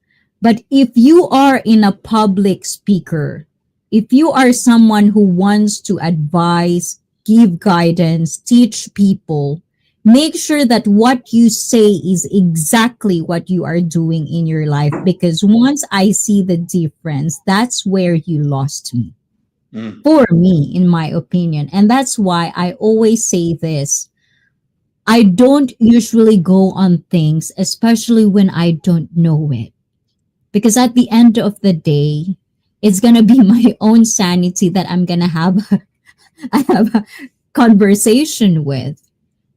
But if you are in a public speaker, if you are someone who wants to advise, give guidance, teach people, make sure that what you say is exactly what you are doing in your life, because once I see the difference, that's where you lost me. Mm. For me, in my opinion. And that's why I always say this. I don't usually go on things, especially when I don't know it. Because at the end of the day, it's gonna be my own sanity that I'm gonna have I have a conversation with.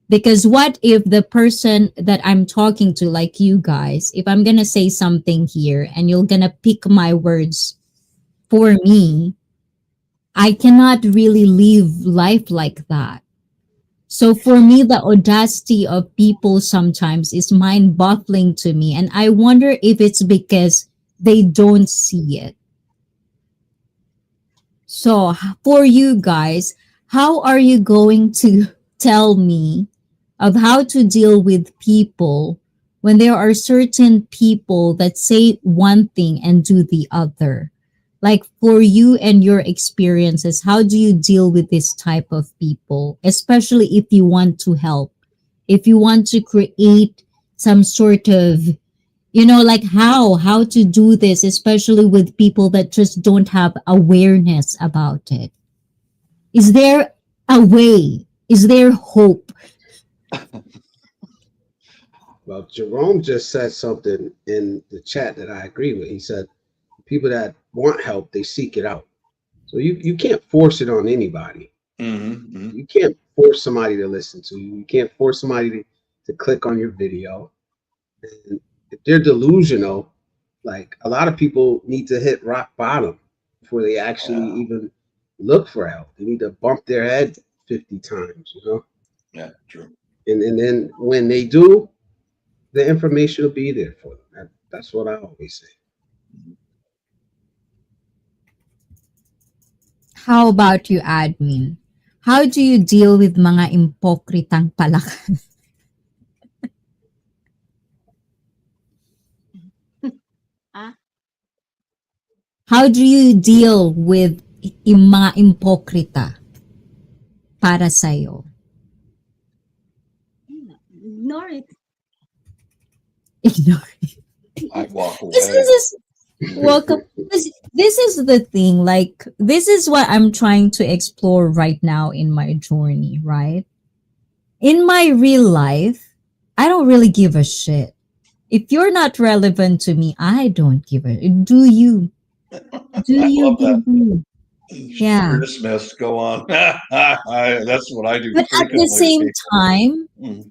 Because what if the person that I'm talking to, like you guys, if I'm gonna say something here and you're gonna pick my words for me, I cannot really live life like that. So for me, the audacity of people sometimes is mind boggling to me. And I wonder if it's because they don't see it. So for you guys, how are you going to tell me of how to deal with people when there are certain people that say one thing and do the other? Like for you and your experiences, how do you deal with this type of people, especially if you want to help, if you want to create some sort of, like how to do this, especially with people that just don't have awareness about it? Is there a way? Is there hope? Well, Jerome just said something in the chat that I agree with. He said, people that want help, they seek it out. So you can't force it on anybody. Mm-hmm. Mm-hmm. You can't force somebody to listen to you. You can't force somebody to click on your video. And if they're delusional, like a lot of people need to hit rock bottom before they actually even look for help. They need to bump their head 50 times, Yeah, true. And then when they do, the information will be there for them. That's what I always say. How about you, admin? How do you deal with mga impokritang palakan? How do you deal with mga impokrita para sa'yo? Ignore it. Ignore it. I walk away. This is welcome. This is the thing. Like, this is what I'm trying to explore right now in my journey, right? In my real life, I don't really give a shit. If you're not relevant to me, I don't give a. Do you? Do I you? love that. Do you? Yeah. You're dismissed. Go on. That's what I do But at the frequently. same time, Mm.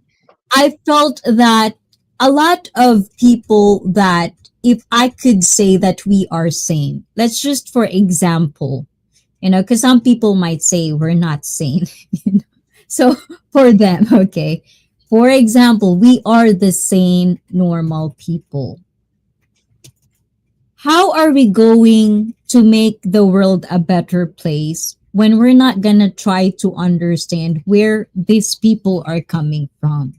I felt that a lot of people that if I could say that we are sane, let's just for example, because some people might say we're not sane. you know. So for them, okay, for example, we are the sane, normal people. How are we going to make the world a better place when we're not going to try to understand where these people are coming from?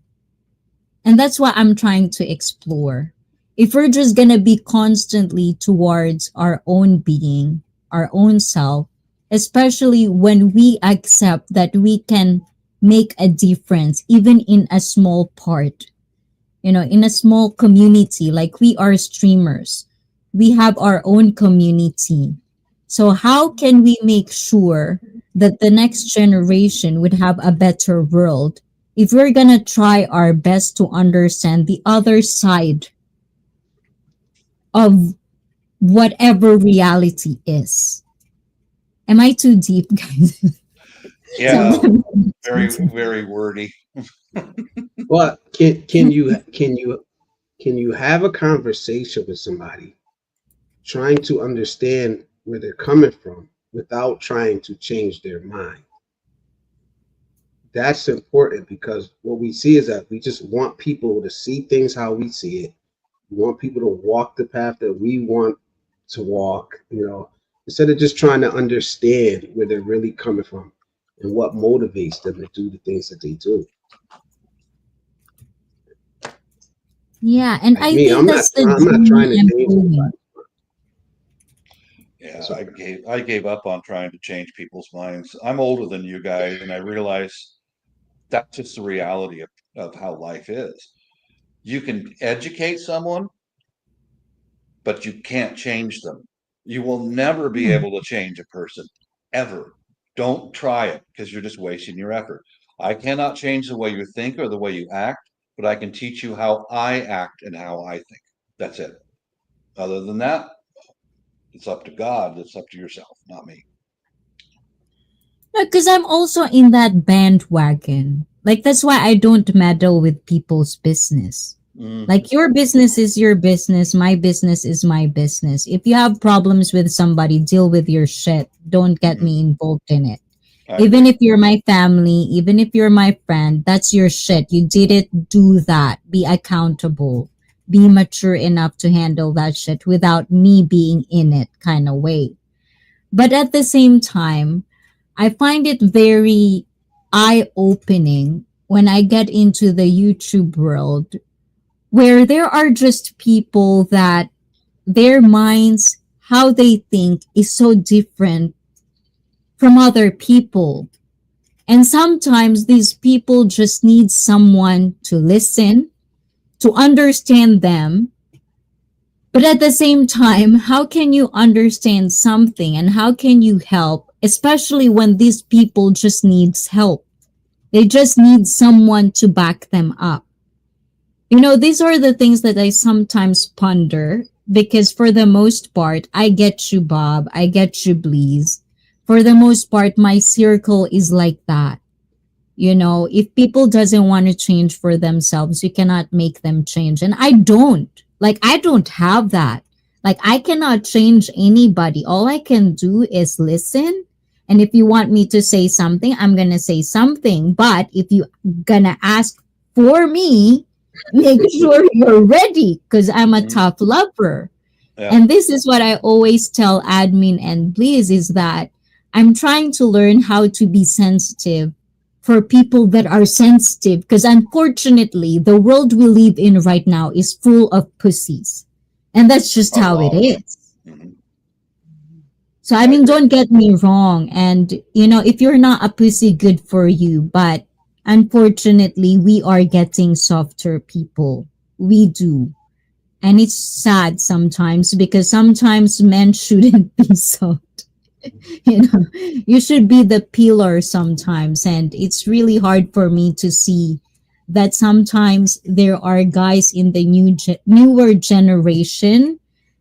And that's what I'm trying to explore. If we're just going to be constantly towards our own being, our own self, especially when we accept that we can make a difference, even in a small part, in a small community, like we are streamers, we have our own community. So, how can we make sure that the next generation would have a better world if we're going to try our best to understand the other side of whatever reality is? Am I too deep, guys? Yeah, Sometimes- very wordy. Well, can you have a conversation with somebody trying to understand where they're coming from without trying to change their mind? That's important because what we see is that we just want people to see things how we see it. We want people to walk the path that we want to walk, instead of just trying to understand where they're really coming from and what motivates them to do the things that they do. yeah, and Like I me, think I'm not that's the I'm not journey trying to I'm change going. anybody. Yeah, So, I gave up on trying to change people's minds. I'm older than you guys, and I realize that's just the reality of how life is. You can educate someone, but you can't change them. You will never be Yeah. able to change a person ever. Don't try it because you're just wasting your effort. I cannot change the way you think or the way you act, but I can teach you how I act and how I think. That's it. Other than that, it's up to God. It's up to yourself, not me. No, because I'm also in that bandwagon. Like, that's why I don't meddle with people's business. Mhm. Like, your business is your business, my business is my business. If you have problems with somebody, deal with your shit. Don't get Mhm. me involved in it. I Even agree. if you're my family, even if you're my friend, that's your shit. You didn't do that. Be accountable. Be mature enough to handle that shit without me being in it, kind of way. But at the same time, I find it very eye opening when I get into the YouTube world where there are just people that their minds, how they think is so different from other people. And sometimes these people just need someone to listen, to understand them. But at the same time, how can you understand something and how can you help, especially when these people just needs help? They just need someone to back them up. These are the things that I sometimes ponder because for the most part, I get you, Bob. I get you, Bleeze. For the most part, my circle is like that. If people doesn't want to change for themselves, you cannot make them change. And I don't. Like, I don't have that. Like, I cannot change anybody. All I can do is listen. And if you want me to say something, I'm going to say something. But if you gonna ask for me, make sure you're ready because I'm a Mhm. tough lover. Yeah. And this is what I always tell admin and Bliss is that I'm trying to learn how to be sensitive for people that are sensitive because unfortunately the world we live in right now is full of pussies. And that's just A how it lot of them. is. Mhm. So I I mean, agree. don't get me wrong. And if you're not a pussy, good for you. But unfortunately, we are getting softer people. We do. And it's sad sometimes because sometimes men shouldn't be soft. You should be the pillar sometimes. And it's really hard for me to see that sometimes there are guys in the newer generation,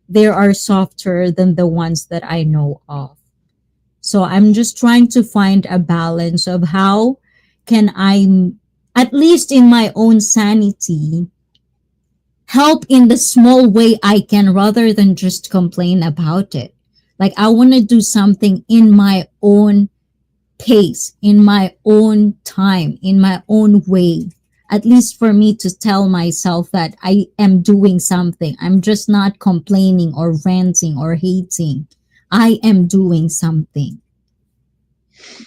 they are softer than the ones that I know of. So I'm just trying to find a balance of how can I at least in my own sanity, help in the small way I can rather than just complain about it. Like I want to do something in my own pace, in my own time, in my own way. At least for me to tell myself that I am doing something. I'm just not complaining or ranting or hating. I am doing something.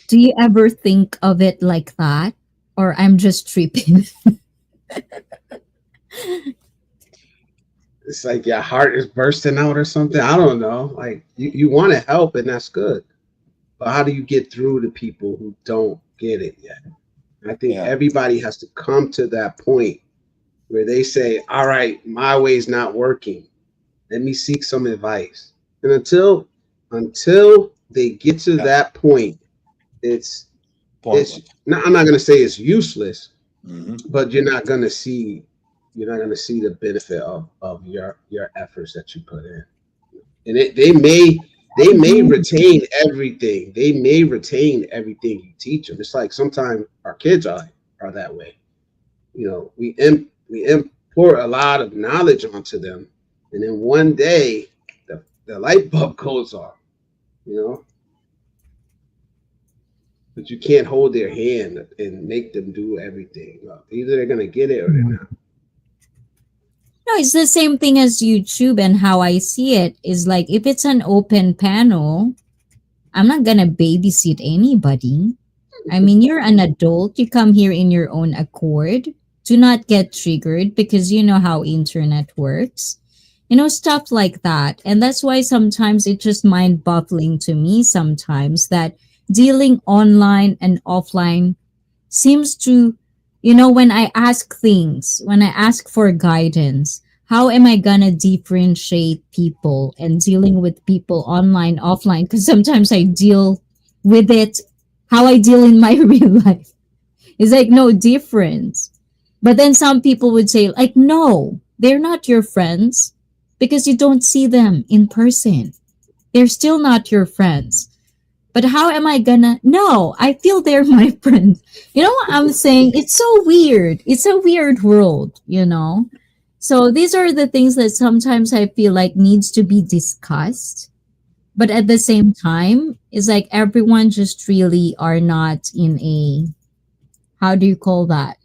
Do you ever think of it like that? Or I'm just tripping? It's like your heart is bursting out or something. I don't know. Like you want to help, and that's good. But how do you get through to people who don't get it yet? I think Yeah. everybody has to come to that point where they say, all right, my way's not working. Let me seek some advice. And until they get to Yeah. that point, it's Pointless. not, I'm not gonna say it's useless, Hmm. but you're not gonna see the benefit of your efforts that you put in. And they may retain everything. They may retain everything you teach them. It's like sometimes our kids are that way. We import a lot of knowledge onto them, and then one day the light bulb goes off. You know, but you can't hold their hand and make them do everything. Either they're gonna get it or they're not. No, it's the same thing as YouTube, and how I see it is like if it's an open panel, I'm not gonna babysit anybody. I mean, you're an adult. You come here in your own accord. Do not get triggered because you know how internet works. Stuff like that. And that's why sometimes it's just mind boggling to me sometimes that dealing online and offline seems to, when I ask things, when I ask for guidance, how am I gonna differentiate people and dealing with people online, offline? Because sometimes I deal with it how I deal in my real life. It's like no difference. But then some people would say, like, no, they're not your friends because you don't see them in person. They're still not your friends. But how am I gonna? No, I feel they're my friends. You know what I'm saying? It's so weird. It's a weird world. So these are the things that sometimes I feel like needs to be discussed. But at the same time, it's like everyone just really are not in a, how do you call that?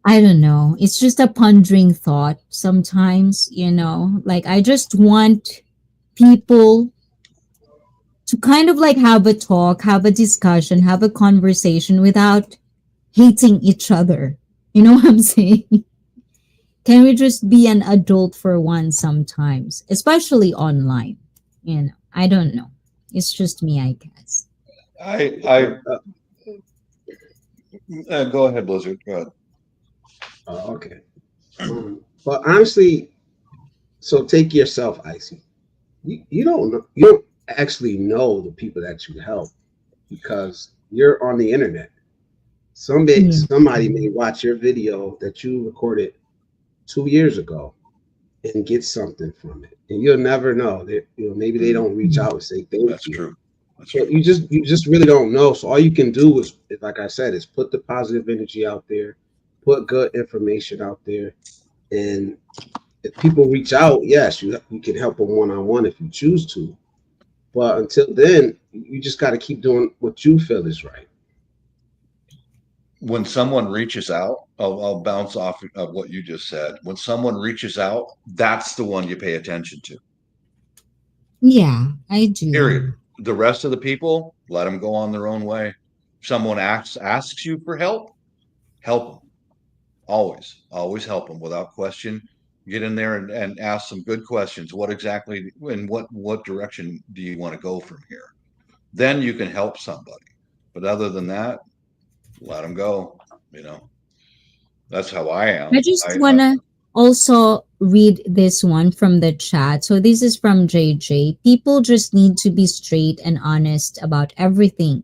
I don't know. It's just a pondering thought sometimes. Like I just want people to kind of like have a talk, have a discussion, have a conversation without hating each other. You know what I'm saying? Can we just be an adult for once sometimes, especially online? I don't know. It's just me, I guess. I go ahead, Blizzard. Go ahead. Okay. But honestly, so take yourself, Icy. You don't actually know the people that you help because you're on the internet. Somebody may watch your video that you recorded 2 years ago and get something from it, and you'll never know. Maybe they don't reach out and say thank That's you. true. That's So true. you just really don't know. So all you can do is, like I said, is put the positive energy out there, put good information out there, and if people reach out, yes, you can help them one on one if you choose to. But until then, you just got to keep doing what you feel is right. When someone reaches out, I'll bounce off of what you just said. When someone reaches out, that's the one you pay attention to. Yeah, I do. Period. The rest of the people, let them go on their own way. Someone asks you for help them. Always help them without question. Get in there and ask some good questions. What exactly, in what direction do you want to go from here? Then you can help somebody. But other than that, let them go. You know, that's how I am. I just want to also read this one from the chat. So this is from JJ. People just need to be straight and honest about everything.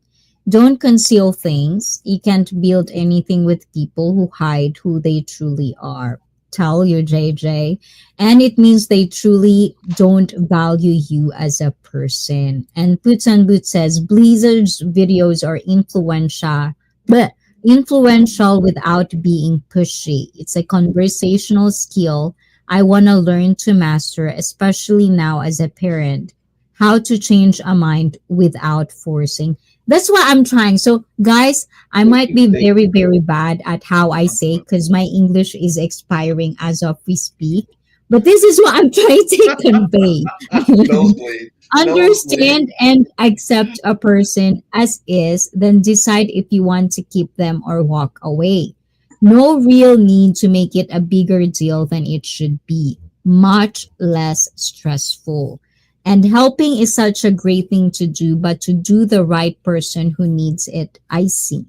Don't conceal things. You can't build anything with people who hide who they truly are. Tell you, JJ. And it means they truly don't value you as a person. And Boots and Boots says Blizzard's videos are influential. But influential without being pushy. It's a conversational skill I want to learn to master, especially now as a parent. How to change a mind without forcing. That's what I'm trying. So, guys, I might be Thank very, you. very bad at how I say because my English is expiring as of we speak. But this is what I'm trying to convey. Nosebleed. Nosebleed. Understand and accept a person as is, then decide if you want to keep them or walk away. No real need to make it a bigger deal than it should be, much less stressful. And helping is such a great thing to do, but to do the right person who needs it, I see.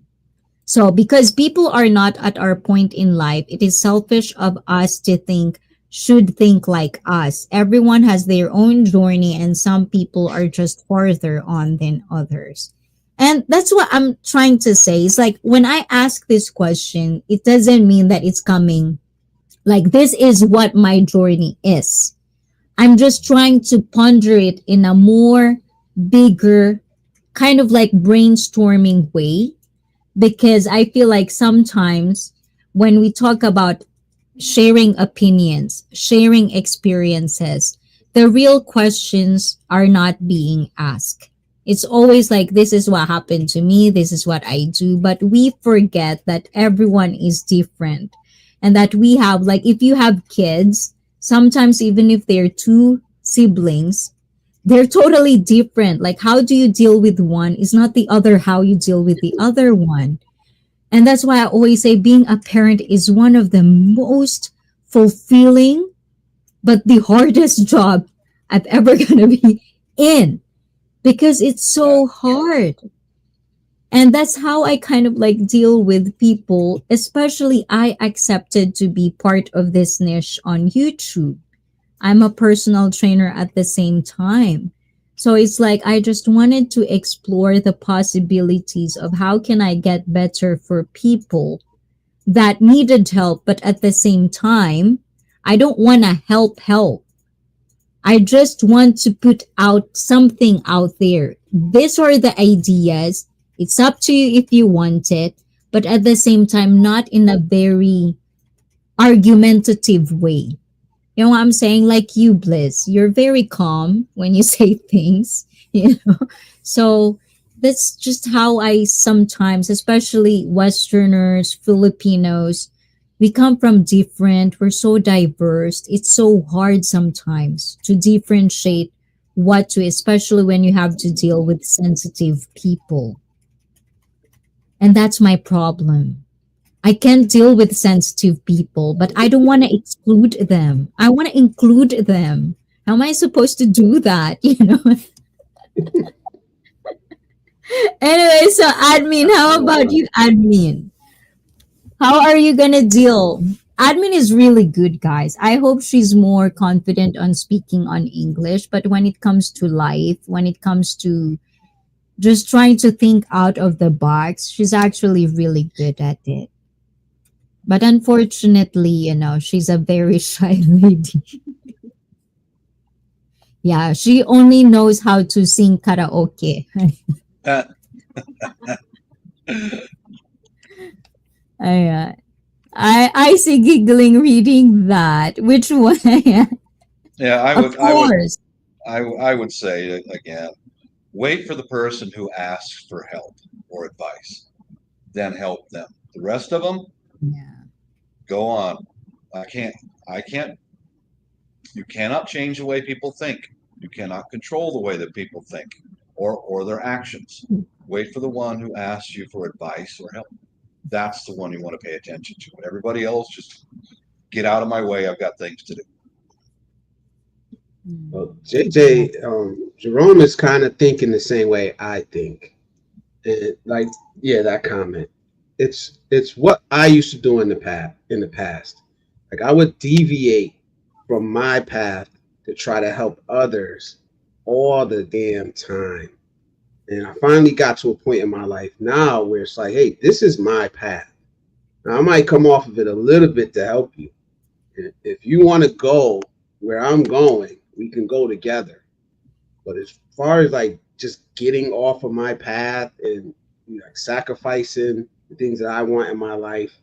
So, because people are not at our point in life, it is selfish of us to think, should think like us. Everyone has their own journey, and some people are just farther on than others. And that's what I'm trying to say. It's like when I ask this question, it doesn't mean that it's coming like this is what my journey is. I'm just trying to ponder it in a more bigger, kind of like brainstorming way because I feel like sometimes when we talk about sharing opinions, sharing experiences, the real questions are not being asked. It's always like, this is what happened to me, this is what I do. But we forget that everyone is different and that we have, like, if you have kids, sometimes even if they're two siblings, they're totally different. Like, how do you deal with one is not the other, how you deal with the other one. And that's why I always say being a parent is one of the most fulfilling, but the hardest job I've ever gonna be in because it's Yeah. so hard. And that's how I kind of like deal with people, especially I accepted to be part of this niche on YouTube. I'm a personal trainer at the same time. So it's like I just wanted to explore the possibilities of how can I get better for people that needed help, but at the same time, I don't want to help. I just want to put out something out there. These are the ideas. It's up to you if you want it, but at the same time, not in a very argumentative way. You know what I'm saying? Like you, Bliss, you're very calm when you say things, you know? So that's just how I sometimes, especially Westerners, Filipinos, we come from different, we're so diverse. It's so hard sometimes to differentiate what to, especially when you have to deal with sensitive people. And that's my problem. I can't deal with sensitive people, but I don't want to exclude them. I want to include them. How am I supposed to do that? You know? Anyway, so admin, how about you, admin? How are you going to deal? Admin is really good, guys. I hope she's more confident on speaking on English, but when it comes to life, when it comes to just trying to think out of the box, she's actually really good at it. But unfortunately, you know, she's a very shy lady. Yeah, she only knows how to sing karaoke. Uh, I, I see giggling reading that. Which one? yeah, Of course. I would say again, wait for the person who asks for help or advice, then help them. The rest of them, Yeah. go on. I can't, I can't, you cannot change the way people think. You cannot control the way that people think or their actions. Wait for the one who asks you for advice or help. That's the one you want to pay attention to. Everybody else, just get out of my way. I've got things to do. Well, Yeah. JJ, Jerome is kind of thinking the same way I think. And like, yeah, that comment. It's what I used to do in the past. Like I would deviate from my path to try to help others all the damn time. And I finally got to a point in my life now where it's like, hey, this is my path. Now I might come off of it a little bit to help you. If you want to go where I'm going, we can go together. But as far as like just getting off of my path and like sacrificing things that I want in my life.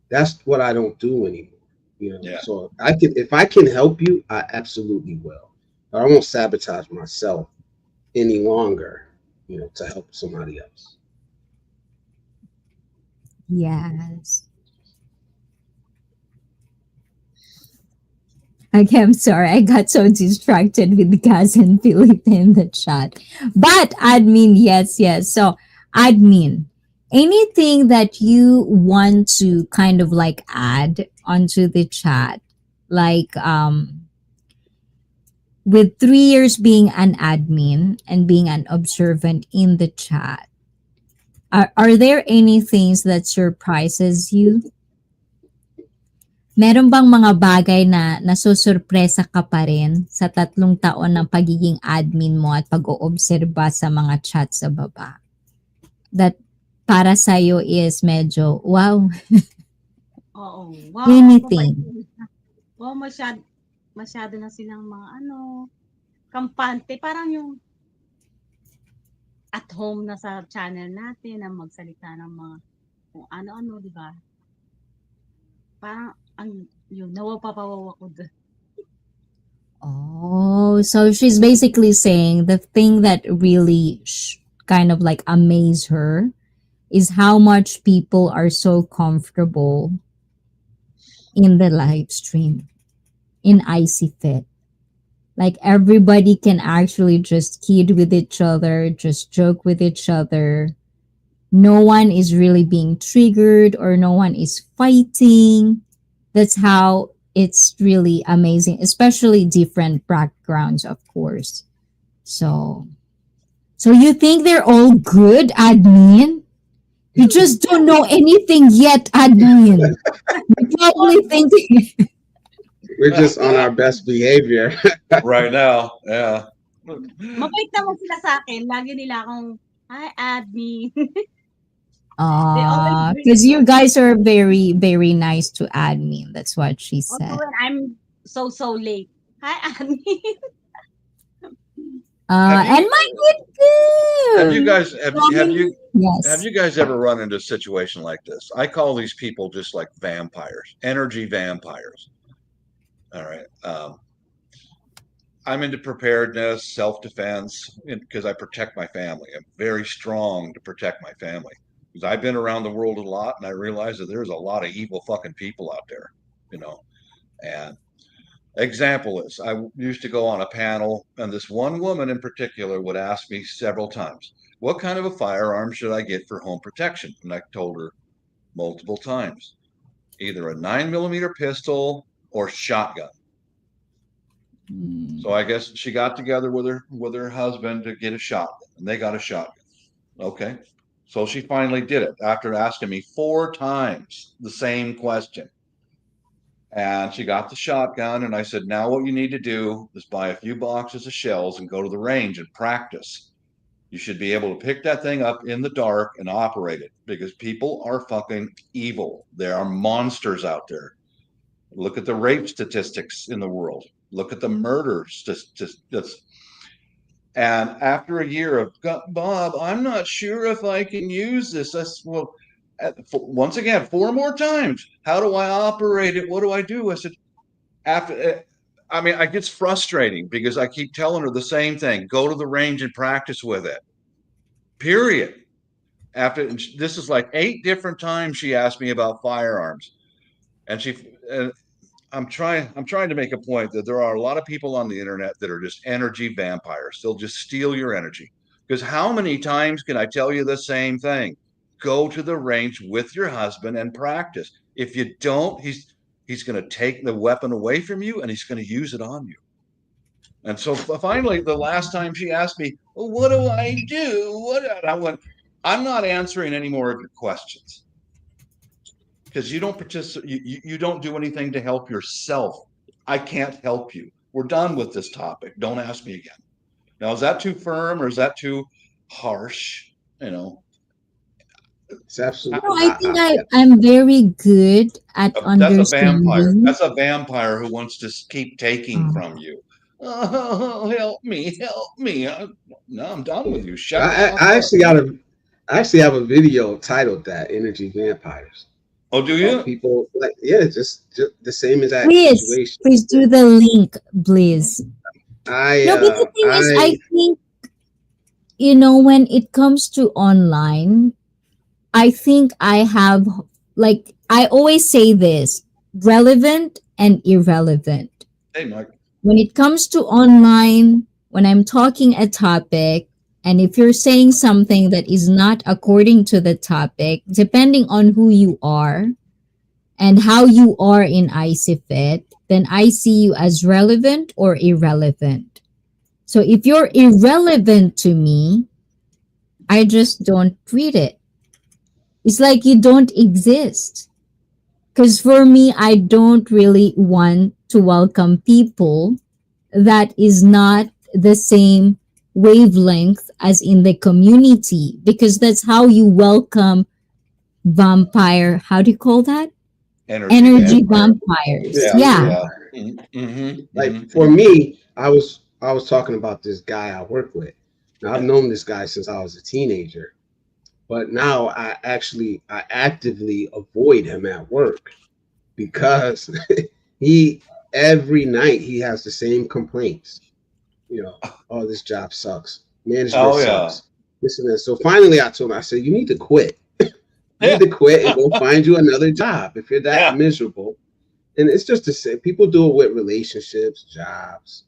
That's what I don't do anymore. You know, Yeah. so I can, if I can help you, I absolutely will. But I won't sabotage myself any longer, you know, to help somebody else. Yes. Okay, I'm sorry. I got so distracted with Gaz and Philip in the chat. But admin, yes, yes. So admin, anything that you want to kind of like add onto the chat, like with 3 years being an admin and being an observant in the chat, are there any things that surprises you? Meron bang mga bagay na nasusurpresa ka pa rin sa 3 taon ng pagiging admin mo at pag-oobserba sa mga chat sa baba? That para sa'yo is medyo, wow, Oo. Wow, anything. wow, masyado na silang mga kampante. Parang yung at home na sa channel natin na magsalita ng mga kung ano-ano, di ba? Parang yun, nawapapawawa ko doon. Oh, so she's basically saying the thing that really kind of like amaze her is how much people are so comfortable in the live stream in Icy Fit. Like everybody can actually just kid with each other, just joke with each other. No one is really being triggered or no one is fighting. That's how it's really amazing, especially different backgrounds, of course. So you think they're all good, admin? You just don't know anything yet, admin. You probably think We're just on our best behavior. Right now, yeah. Mabait naman sila sa akin. Lagi nila akong, hi, admin. They always bring because you guys are very, very nice to admin. That's what she also said. when I'm so late. Hi, admin. Have you- And my good Have you guys yes. have you guys ever run into a situation like this? I call these people just like vampires, energy vampires. All right. I'm into preparedness, self-defense, because I protect my family. I'm very strong to protect my family. Because I've been around the world a lot, and I realize that there's a lot of evil fucking people out there, you know. And example is, I used to go on a panel, and this one woman in particular would ask me several times, "What kind of a firearm should I get for home protection?" And I told her multiple times, either a 9mm pistol or shotgun. So I guess she got together with her husband to get a shotgun, and they got a shotgun. Okay. So she finally did it after asking me 4 times the same question. And she got the shotgun, and I said, now what you need to do is buy a few boxes of shells and go to the range and practice. You should be able to pick that thing up in the dark and operate it, because people are fucking evil. There are monsters out there. Look at the rape statistics in the world. Look at the murder statistics. And after a year of, Bob, I'm not sure if I can use this. I said, well, once again, 4 more times. How do I operate it? What do I do? I said, it gets frustrating because I keep telling her the same thing. Go to the range and practice with it. Period. This is like 8 different times she asked me about firearms. And I'm trying to make a point that there are a lot of people on the internet that are just energy vampires. They'll just steal your energy. Because how many times can I tell you the same thing? Go to the range with your husband and practice. If you don't, he's going to take the weapon away from you and he's going to use it on you. And so finally, the last time she asked me, well, what do I do? I went, I'm not answering any more of your questions. Because you don't participate, you don't do anything to help yourself. I can't help you. We're done with this topic. Don't ask me again. Now, is that too firm or is that too harsh? You know, It's absolutely. No, I think I'm very good at that's a vampire. understanding. That's a vampire who wants to keep taking from you. Oh, help me. No, I'm done with you. Shut the fuck I up. actually I actually have a video titled that Energy Vampires. Oh, do Of you? people like, yeah, just the same exact Please, situation. please do the link, please. No, but the thing is, I I think, when it comes to online, I think I have, like, I always say this, relevant and irrelevant. Hey, Mike. When it comes to online, when I'm talking a topic, and if you're saying something that is not according to the topic, depending on who you are and how you are in ICFIT, then I see you as relevant or irrelevant. So if you're irrelevant to me, I just don't read it. It's like you don't exist. Because for me, I don't really want to welcome people that is not the same wavelength as in the community, because that's how you welcome vampire, how do you call that? Energy Vampire. vampires. Yeah, Yeah. Yeah. Mm-hmm. like for me, I was talking about this guy I work with. Now I've known this guy since I was a teenager, but now I actively avoid him at work because he every night he has the same complaints. Oh, this job sucks. Management Oh, yeah. sucks. This and that. So finally, I told him, I said, you need to quit. You Yeah. need to quit and go find you another job if you're that Yeah. miserable. And it's just to say, people do it with relationships, jobs.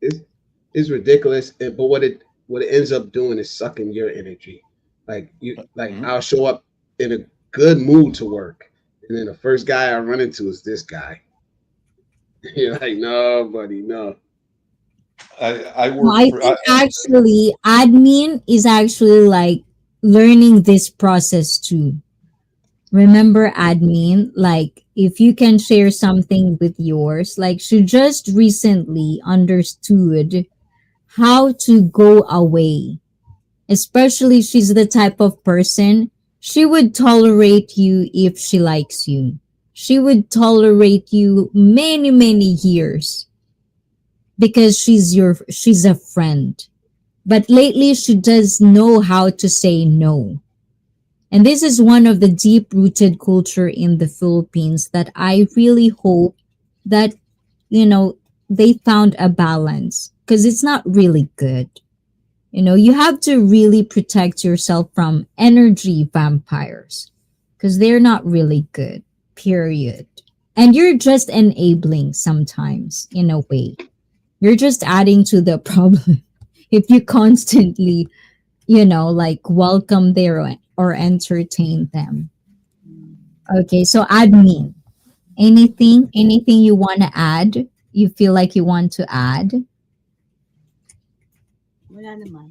It's, it's ridiculous. But what it ends up doing is sucking your energy. Like Mhm. I'll show up in a good mood to work, and then the first guy I run into is this guy. You're like, no, buddy, no. I No, work I for. think actually admin is actually like learning this process too. Remember admin, like if you can share something with yours, like she just recently understood how to go away. Especially she's the type of person, she would tolerate you if she likes you. She would tolerate you many, many years because she's a friend. But lately she does know how to say no. And this is one of the deep rooted culture in the Philippines that I really hope that, you know, they found a balance, because it's not really good. You have to really protect yourself from energy vampires because they're not really good, period. And you're just enabling sometimes, in a way. You're just adding to the problem if you constantly, like welcome there or entertain them. Okay, so admin, anything you want to add? You feel like you want to add? Wala naman.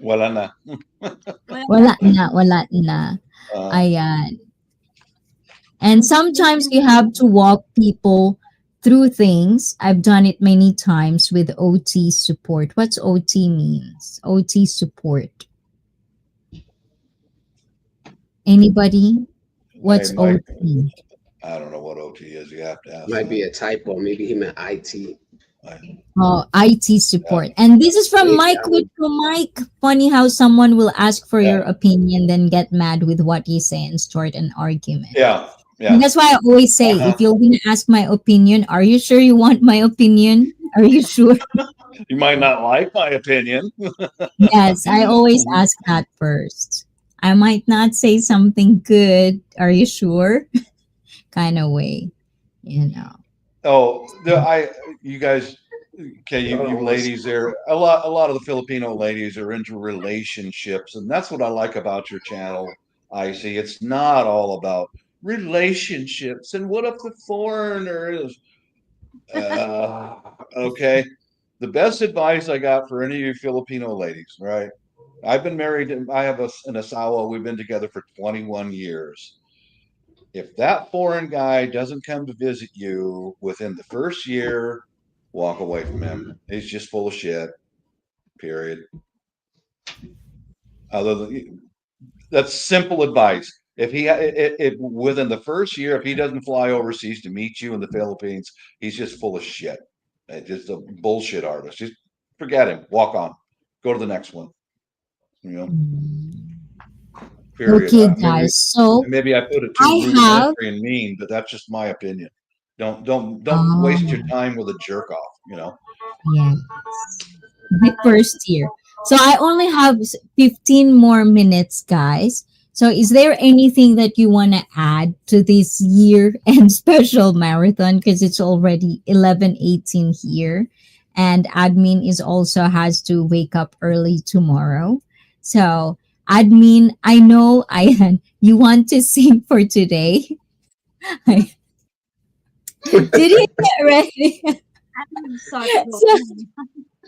Wala na. Wala Wala naman. na, wala na. Uh, Ayan. And sometimes you have to walk people through things. I've done it many times with OT support. What's OT means? OT support. Anybody? hey, What's Mike. OT? I don't know what OT is. You have to ask Might be them. a typo. Maybe he meant IT. Oh, IT Yeah. support. And this is from Maybe Mike. With Mike. Funny how someone will ask for Yeah. your opinion, then get mad with what you say and start an argument. Yeah. And Yeah. that's why I always say, Uh-huh. if you're going to ask my opinion, are you sure you want my opinion? Are you sure? You might not like my opinion. Yes, I always ask that first. I might not say something good. Are you sure? Kind of way, you know. Oh, you guys, okay, you ladies there, a lot of the Filipino ladies are into relationships, and that's what I like about your channel. I see it's not all about relationships and what if the foreigner is okay. The best advice I got for any of you Filipino ladies, right? I've been married, I have an asawa, we've been together for 21 years. If that foreign guy doesn't come to visit you within the first year, walk away from him. He's just full of shit. Period. Other than that's simple advice. If within the first year, if he doesn't fly overseas to meet you in the Philippines, he's just full of shit. Just a bullshit artist. Just forget him. Walk on. go to the next one. You know, Mm. period. Okay, Maybe guys. So maybe I put it too I have. rudimentary and mean, but that's just my opinion. Don't waste your Oh, time with a jerk off. You know. yeah. My first year. So I only have 15 more minutes, guys. So is there anything that you want to add to this year and special marathon? Because it's already 11:18 here. And admin is also has to wake up early tomorrow. So admin, I know I you want to sing for today. Did you get ready? I'm sore So, throat.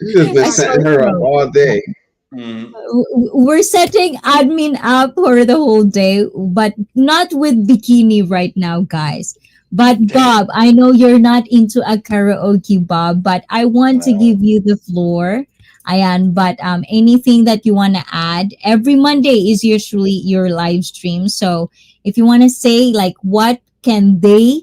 You just been a Sore setting sore throat. her up throat. all day. Mm, We're setting admin up for the whole day, but not with bikini right now, guys. But dang. Bob, I know you're not into a karaoke, Bob, but I want to No. give you the floor. Ayan, but anything that you want to add, every Monday is usually your live stream. So if you want to say like what can they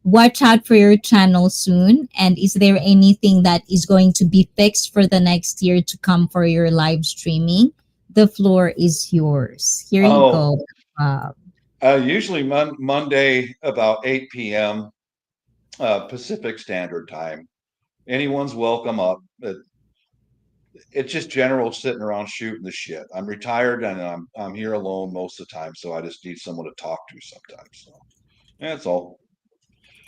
watch out for your channel soon, and is there anything that is going to be fixed for the next year to come for your live streaming? The floor is yours. Here you Oh, go. uh, usually Monday about 8 p.m. Pacific Standard Time. Anyone's welcome up. It's just general sitting around shooting the shit. I'm retired and I'm here alone most of the time, so I just need someone to talk to sometimes. So that's all.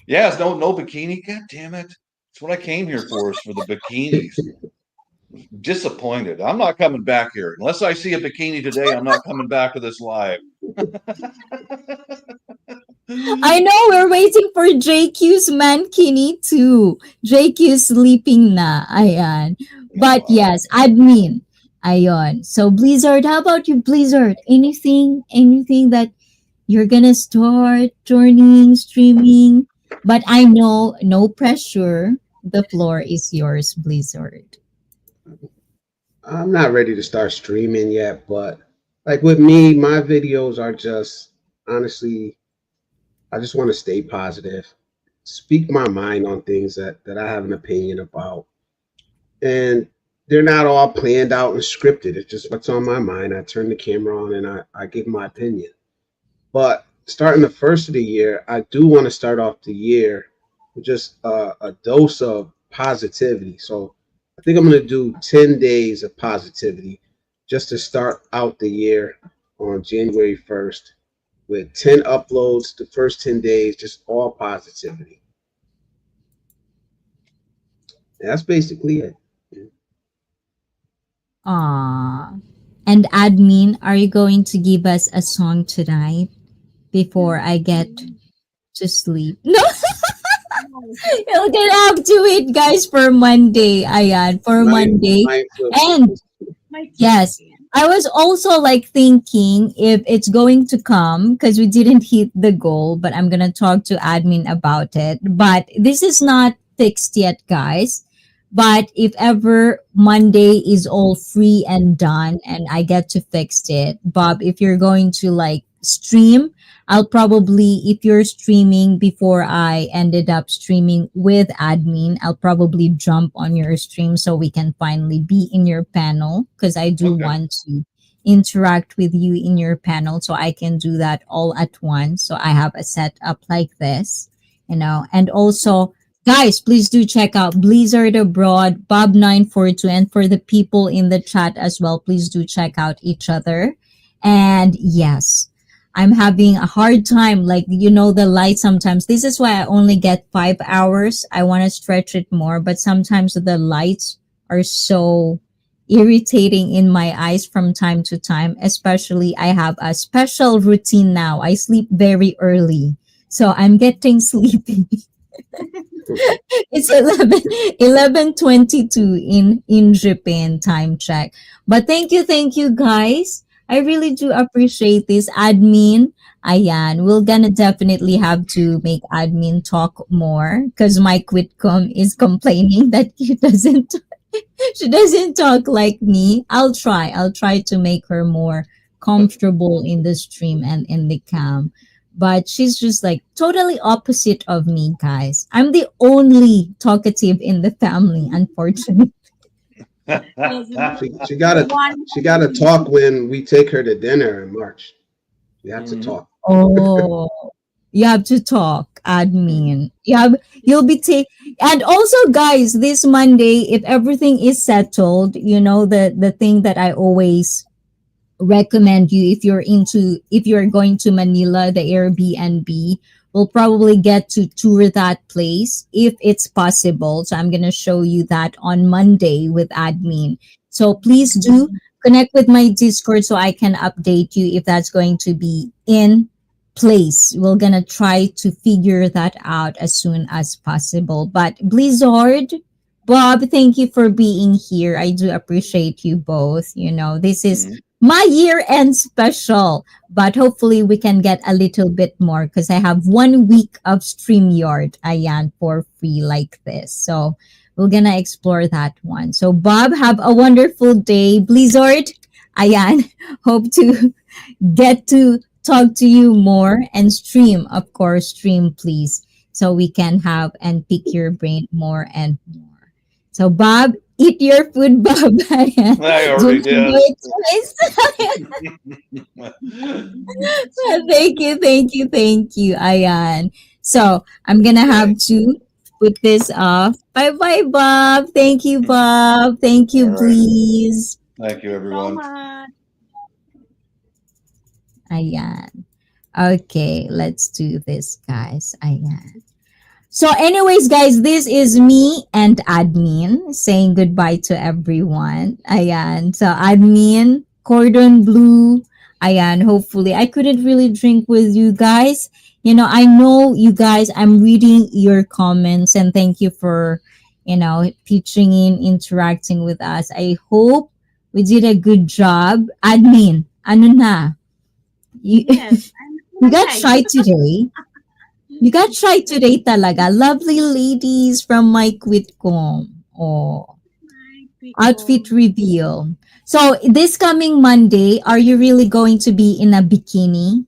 Yeah, it's no bikini. God damn it! That's what I came here for, is for the bikinis. Disappointed. I'm not coming back here unless I see a bikini today. I'm not coming back to this live. I know we're waiting for JQ's mankini too. JQ sleeping na. Ayan. But Wow. yes, admin. Ayon. So Blizzard, how about you, Blizzard? Anything that you're gonna start joining, streaming? But I know no pressure. The floor is yours, Blizzard. I'm not ready to start streaming yet, but like with me, my videos are just honestly, I just want to stay positive, speak my mind on things that I have an opinion about. And they're not all planned out and scripted. It's just what's on my mind. I turn the camera on and I give my opinion. But starting the first of the year, I do want to start off the year with just a dose of positivity. So I think I'm going to do 10 days of positivity just to start out the year on January 1st with 10 uploads the first 10 days, just all positivity. And that's basically it. Ah. And admin, are you going to give us a song tonight before I get to sleep? No, No, you're gonna have to wait, guys, for Monday. Ayan, for Monday. Mindful. And my yes, chicken. I was also like thinking if it's going to come because we didn't hit the goal, but I'm gonna talk to admin about it. But this is not fixed yet, guys. But if ever Monday is all free and done and I get to fix it, Bob, if you're going to like stream, I'll probably, if you're streaming before I ended up streaming with admin, I'll probably jump on your stream so we can finally be in your panel because I do Okay. want to interact with you in your panel so I can do that all at once. So I have a setup like this, and also guys, please do check out Blizzard Abroad, Bob942, and for the people in the chat as well, please do check out each other. And yes, I'm having a hard time. Like, the light sometimes. This is why I only get 5 hours. I want to stretch it more, but sometimes the lights are so irritating in my eyes from time to time. Especially, I have a special routine now. I sleep very early. So I'm getting sleepy. It's 11:22 in Japan time check. But thank you guys. I really do appreciate this admin. Ayan, we're gonna definitely have to make admin talk more because my quitcom is complaining that she doesn't talk like me. I'll try to make her more comfortable in the stream and in the cam. But she's just like totally opposite of me, guys. I'm the only talkative in the family, unfortunately. Yes, She the gotta one. she gotta talk when we take her to dinner in March. We have to Mhm. talk. Oh, you have to talk, Mhm. admin. You'll be and also guys, this Monday, if everything is settled, the thing that I always recommend you, if you're going to Manila, the Airbnb will probably get to tour that place if it's possible. So I'm gonna show you that on Monday with admin. So please do connect with my Discord so I can update you if that's going to be in place. We're gonna try to figure that out as soon as possible. But Blizzard, Bob, thank you for being here. I do appreciate you both. This is Mhm. my year end special, but hopefully we can get a little bit more because I have 1 week of StreamYard, ayan, for free like this. So we're gonna explore that one. So Bob, have a wonderful day. Blizzard, ayan, hope to get to talk to you more and stream, of course, stream please, so we can have and pick your brain more and more. So Bob, eat your food, Bob. Ayan. I Do already not do did. it twice. Thank you, thank you, Ayan. So I'm gonna Okay. have to put this off. Bye bye, Bob. Thank you, Bob. Thank All you, right. please. Thank you, Thank you so everyone. much. Ayan. Okay, let's do this, guys. Ayan. So, anyways, guys, this is me and admin saying goodbye to everyone. Ayan. So, admin, cordon bleu. Ayan. Hopefully, I couldn't really drink with you guys. I know you guys, I'm reading your comments and thank you for, pitching in, interacting with us. I hope we did a good job. Admin, ano na? You, Yes, you I'm got alive. shy today. You got shy today talaga. Lovely ladies from my quitcom. Oh, Hi, Quico. outfit reveal. So this coming Monday, are you really going to be in a bikini?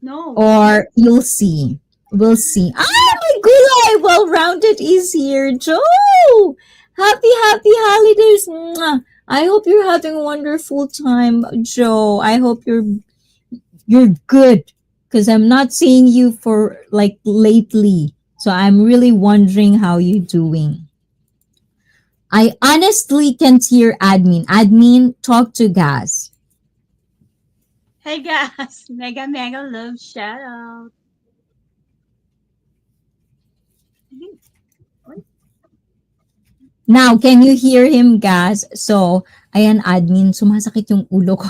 No, Or you'll see? We'll see. Ah, I'm not. my gulay! Well-rounded is here. Joe! Happy holidays. Mwah. I hope you're having a wonderful time, Joe. I hope you're good because I'm not seeing you for like lately. So I'm really wondering how you're doing. I honestly can't hear admin. Admin, talk to Gas. Hey guys, mega mega love shout out. I think- what? Now, can you hear him, Gas? So, ayan, admin, sumasakit yung ulo ko.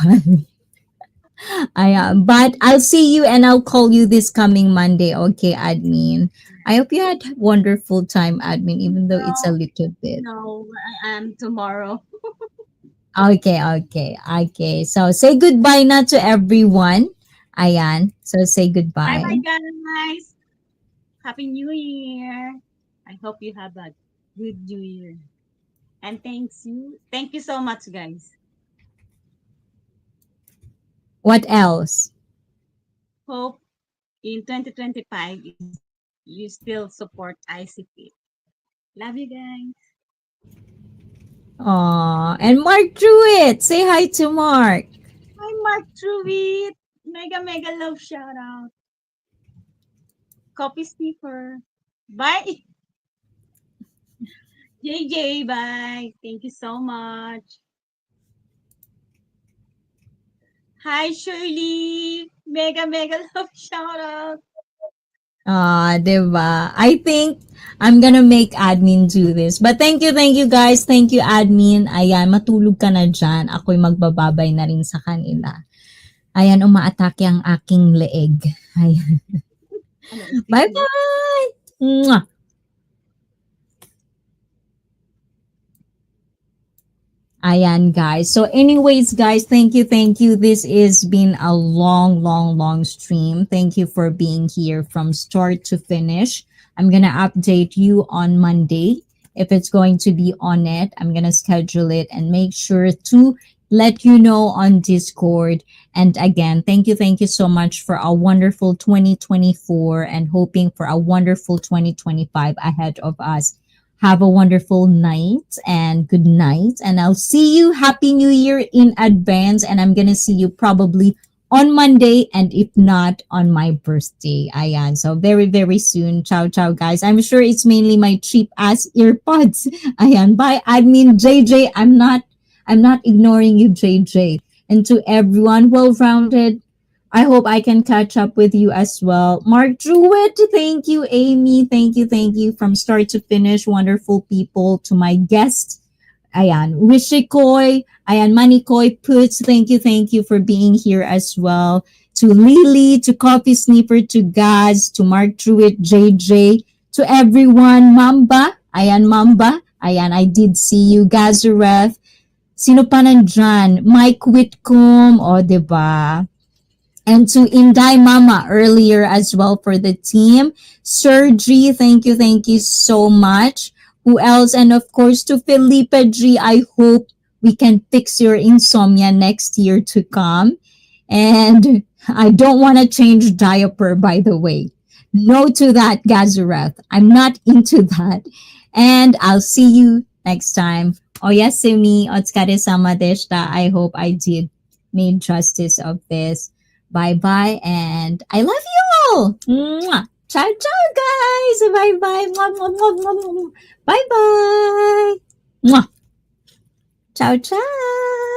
Ayan, but I'll see you and I'll call you this coming Monday. Okay, admin. I hope you had a wonderful time, admin, even though it's a No, little bit. no, I am tomorrow. Okay. So say goodbye na to everyone. Ayan. So say Bye goodbye. bye guys. Happy New Year. I hope you have a good New Year. And thank you so much, guys. What else? Hope in 2025 you still support ICT. Love you guys. Aw, and Mark Druitt. Say hi to Mark. Hi, Mark Truitt. Mega mega love shout out. Copy Sniffer. Bye. JJ, bye. Thank you so much. Hi, Shirley. Mega mega love shout out. Diba? I think I'm gonna make admin do this. But thank you guys. Thank you, admin. Ayan, matulog ka na dyan. Ako'y magbababay na rin sa kanila. Ayan, umaatake ang aking leeg. Ayan. Ano, stiff neck? Bye-bye! Mwah! Ayan, guys. So anyways, guys, thank you. This has been a long stream. Thank you for being here from start to finish. I'm going to update you on Monday. If it's going to be on it, I'm going to schedule it and make sure to let you know on Discord. And again, thank you so much for a wonderful 2024 and hoping for a wonderful 2025 ahead of us. Have a wonderful night and good night. And I'll see you. Happy New Year in advance. And I'm going to see you probably on Monday. And if not, on my birthday. Ayan. So very, very soon. Ciao, ciao, guys. I'm sure it's mainly my cheap ass earpods. Ayan. Bye, admin JJ. I'm not ignoring you, JJ. And to everyone, well-rounded, I hope I can catch up with you as well. Mark Druitt, thank you. Amy, thank you. From start to finish, wonderful people. To my guest, ayan, Wishikoy, ayan, Manikoy Puts, thank you for being here as well. To Lily, to Coffee Sniffer, to Gaz, to Mark Druitt, JJ, to everyone, Mamba, ayan, I did see you, Gazareth, sino pa nandyan? Mike Whitcomb, o diba? And to Inday Mama earlier as well for the team. Sergi, thank you so much. Who else? And of course to Felipe G, I hope we can fix your insomnia next year to come. And I don't want to change diaper, by the way. No to that, Gazareth. I'm not into that. And I'll see you next time. Oyasumi, otsukare-sama deshita. I hope I did made justice of this. Bye-bye, and I love you all. Mwah. Ciao, ciao, guys. Bye-bye. Mwah, mwah, mwah, mwah, mwah. Bye-bye. Mwah. Ciao, ciao.